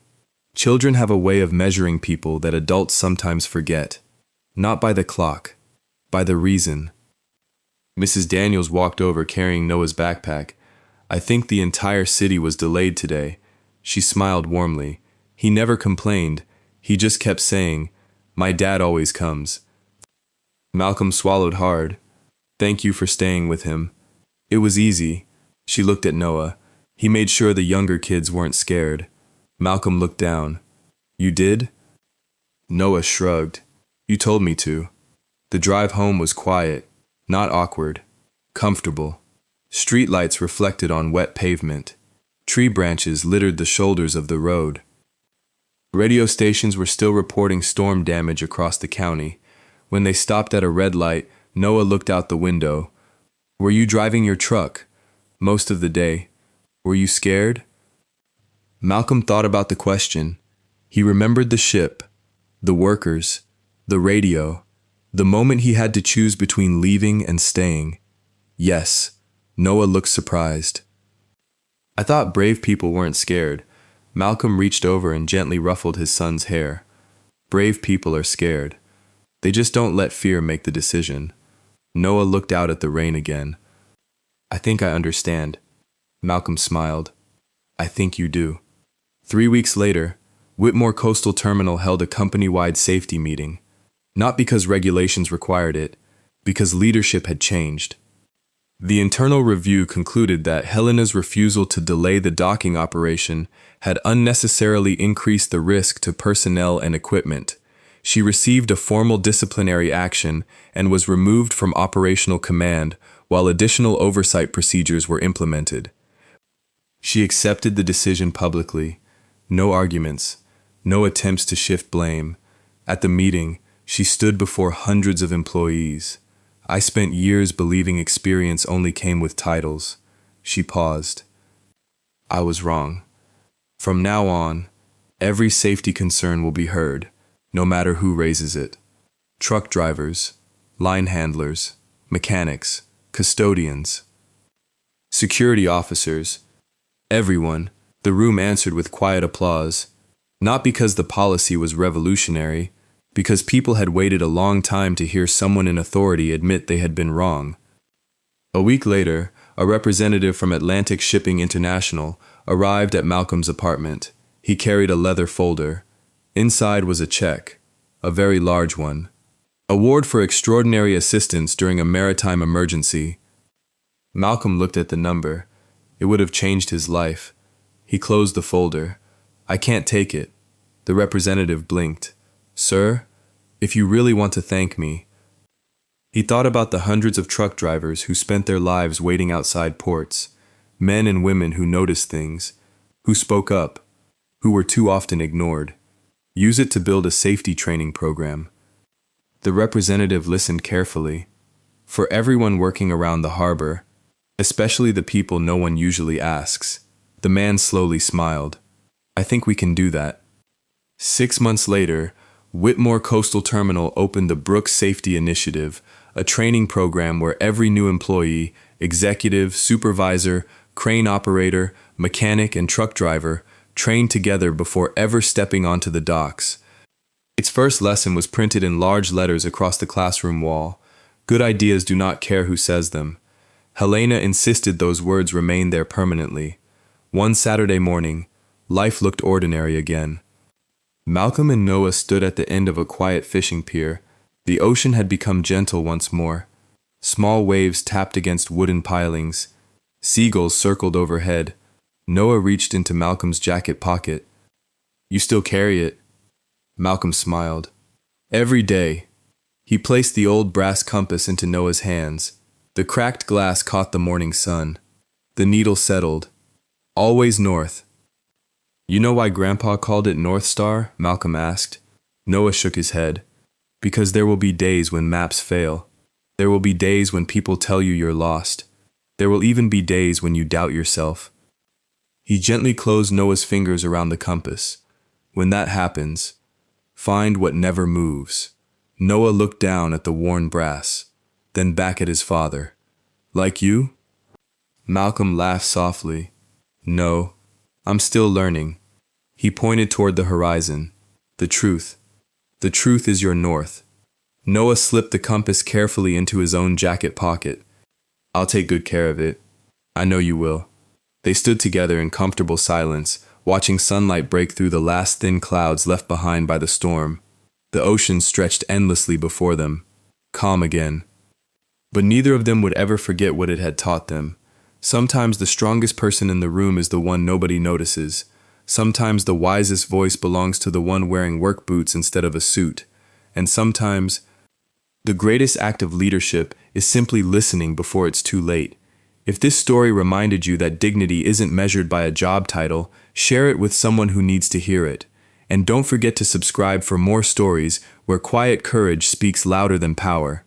Children have a way of measuring people that adults sometimes forget. Not by the clock, by the reason. Mrs. Daniels walked over carrying Noah's backpack. I think the entire city was delayed today. She smiled warmly. He never complained. He just kept saying, "My dad always comes." Malcolm swallowed hard. Thank you for staying with him. It was easy. She looked at Noah. He made sure the younger kids weren't scared. Malcolm looked down. You did? Noah shrugged. You told me to. The drive home was quiet, not awkward, comfortable. Streetlights reflected on wet pavement. Tree branches littered the shoulders of the road. Radio stations were still reporting storm damage across the county. When they stopped at a red light, Noah looked out the window. Were you driving your truck? Most of the day. Were you scared? Malcolm thought about the question. He remembered the ship, the workers, the radio, the moment he had to choose between leaving and staying. Yes, Noah looked surprised. I thought brave people weren't scared. Malcolm reached over and gently ruffled his son's hair. Brave people are scared. They just don't let fear make the decision. Noah looked out at the rain again. I think I understand. Malcolm smiled. I think you do. 3 weeks later, Whitmore Coastal Terminal held a company-wide safety meeting. Not because regulations required it, because leadership had changed. The internal review concluded that Helena's refusal to delay the docking operation had unnecessarily increased the risk to personnel and equipment. She received a formal disciplinary action and was removed from operational command while additional oversight procedures were implemented. She accepted the decision publicly. No arguments, no attempts to shift blame. At the meeting, she stood before hundreds of employees. I spent years believing experience only came with titles. She paused. I was wrong. From now on, every safety concern will be heard, no matter who raises it. Truck drivers, line handlers, mechanics, custodians, security officers, everyone. The room answered with quiet applause, not because the policy was revolutionary, because people had waited a long time to hear someone in authority admit they had been wrong. A week later, a representative from Atlantic Shipping International arrived at Malcolm's apartment. He carried a leather folder. Inside was a check, a very large one. Award for extraordinary assistance during a maritime emergency. Malcolm looked at the number. It would have changed his life. He closed the folder. I can't take it. The representative blinked. Sir, if you really want to thank me. He thought about the hundreds of truck drivers who spent their lives waiting outside ports, men and women who noticed things, who spoke up, who were too often ignored. Use it to build a safety training program. The representative listened carefully. For everyone working around the harbor, especially the people no one usually asks, the man slowly smiled. I think we can do that. 6 months later, Whitmore Coastal Terminal opened the Brooks Safety Initiative, a training program where every new employee, executive, supervisor, crane operator, mechanic, and truck driver trained together before ever stepping onto the docks. Its first lesson was printed in large letters across the classroom wall. Good ideas do not care who says them. Helena insisted those words remain there permanently. One Saturday morning, life looked ordinary again. Malcolm and Noah stood at the end of a quiet fishing pier. The ocean had become gentle once more. Small waves tapped against wooden pilings. Seagulls circled overhead. Noah reached into Malcolm's jacket pocket. You still carry it? Malcolm smiled. Every day. He placed the old brass compass into Noah's hands. The cracked glass caught the morning sun. The needle settled. Always north. You know why Grandpa called it North Star? Malcolm asked. Noah shook his head. Because there will be days when maps fail. There will be days when people tell you you're lost. There will even be days when you doubt yourself. He gently closed Noah's fingers around the compass. When that happens, find what never moves. Noah looked down at the worn brass, then back at his father. Like you? Malcolm laughed softly. No, I'm still learning. He pointed toward the horizon. The truth. The truth is your north. Noah slipped the compass carefully into his own jacket pocket. I'll take good care of it. I know you will. They stood together in comfortable silence, watching sunlight break through the last thin clouds left behind by the storm. The ocean stretched endlessly before them, calm again. But neither of them would ever forget what it had taught them. Sometimes the strongest person in the room is the one nobody notices. Sometimes the wisest voice belongs to the one wearing work boots instead of a suit. And sometimes the greatest act of leadership is simply listening before it's too late. If this story reminded you that dignity isn't measured by a job title, share it with someone who needs to hear it. And don't forget to subscribe for more stories where quiet courage speaks louder than power.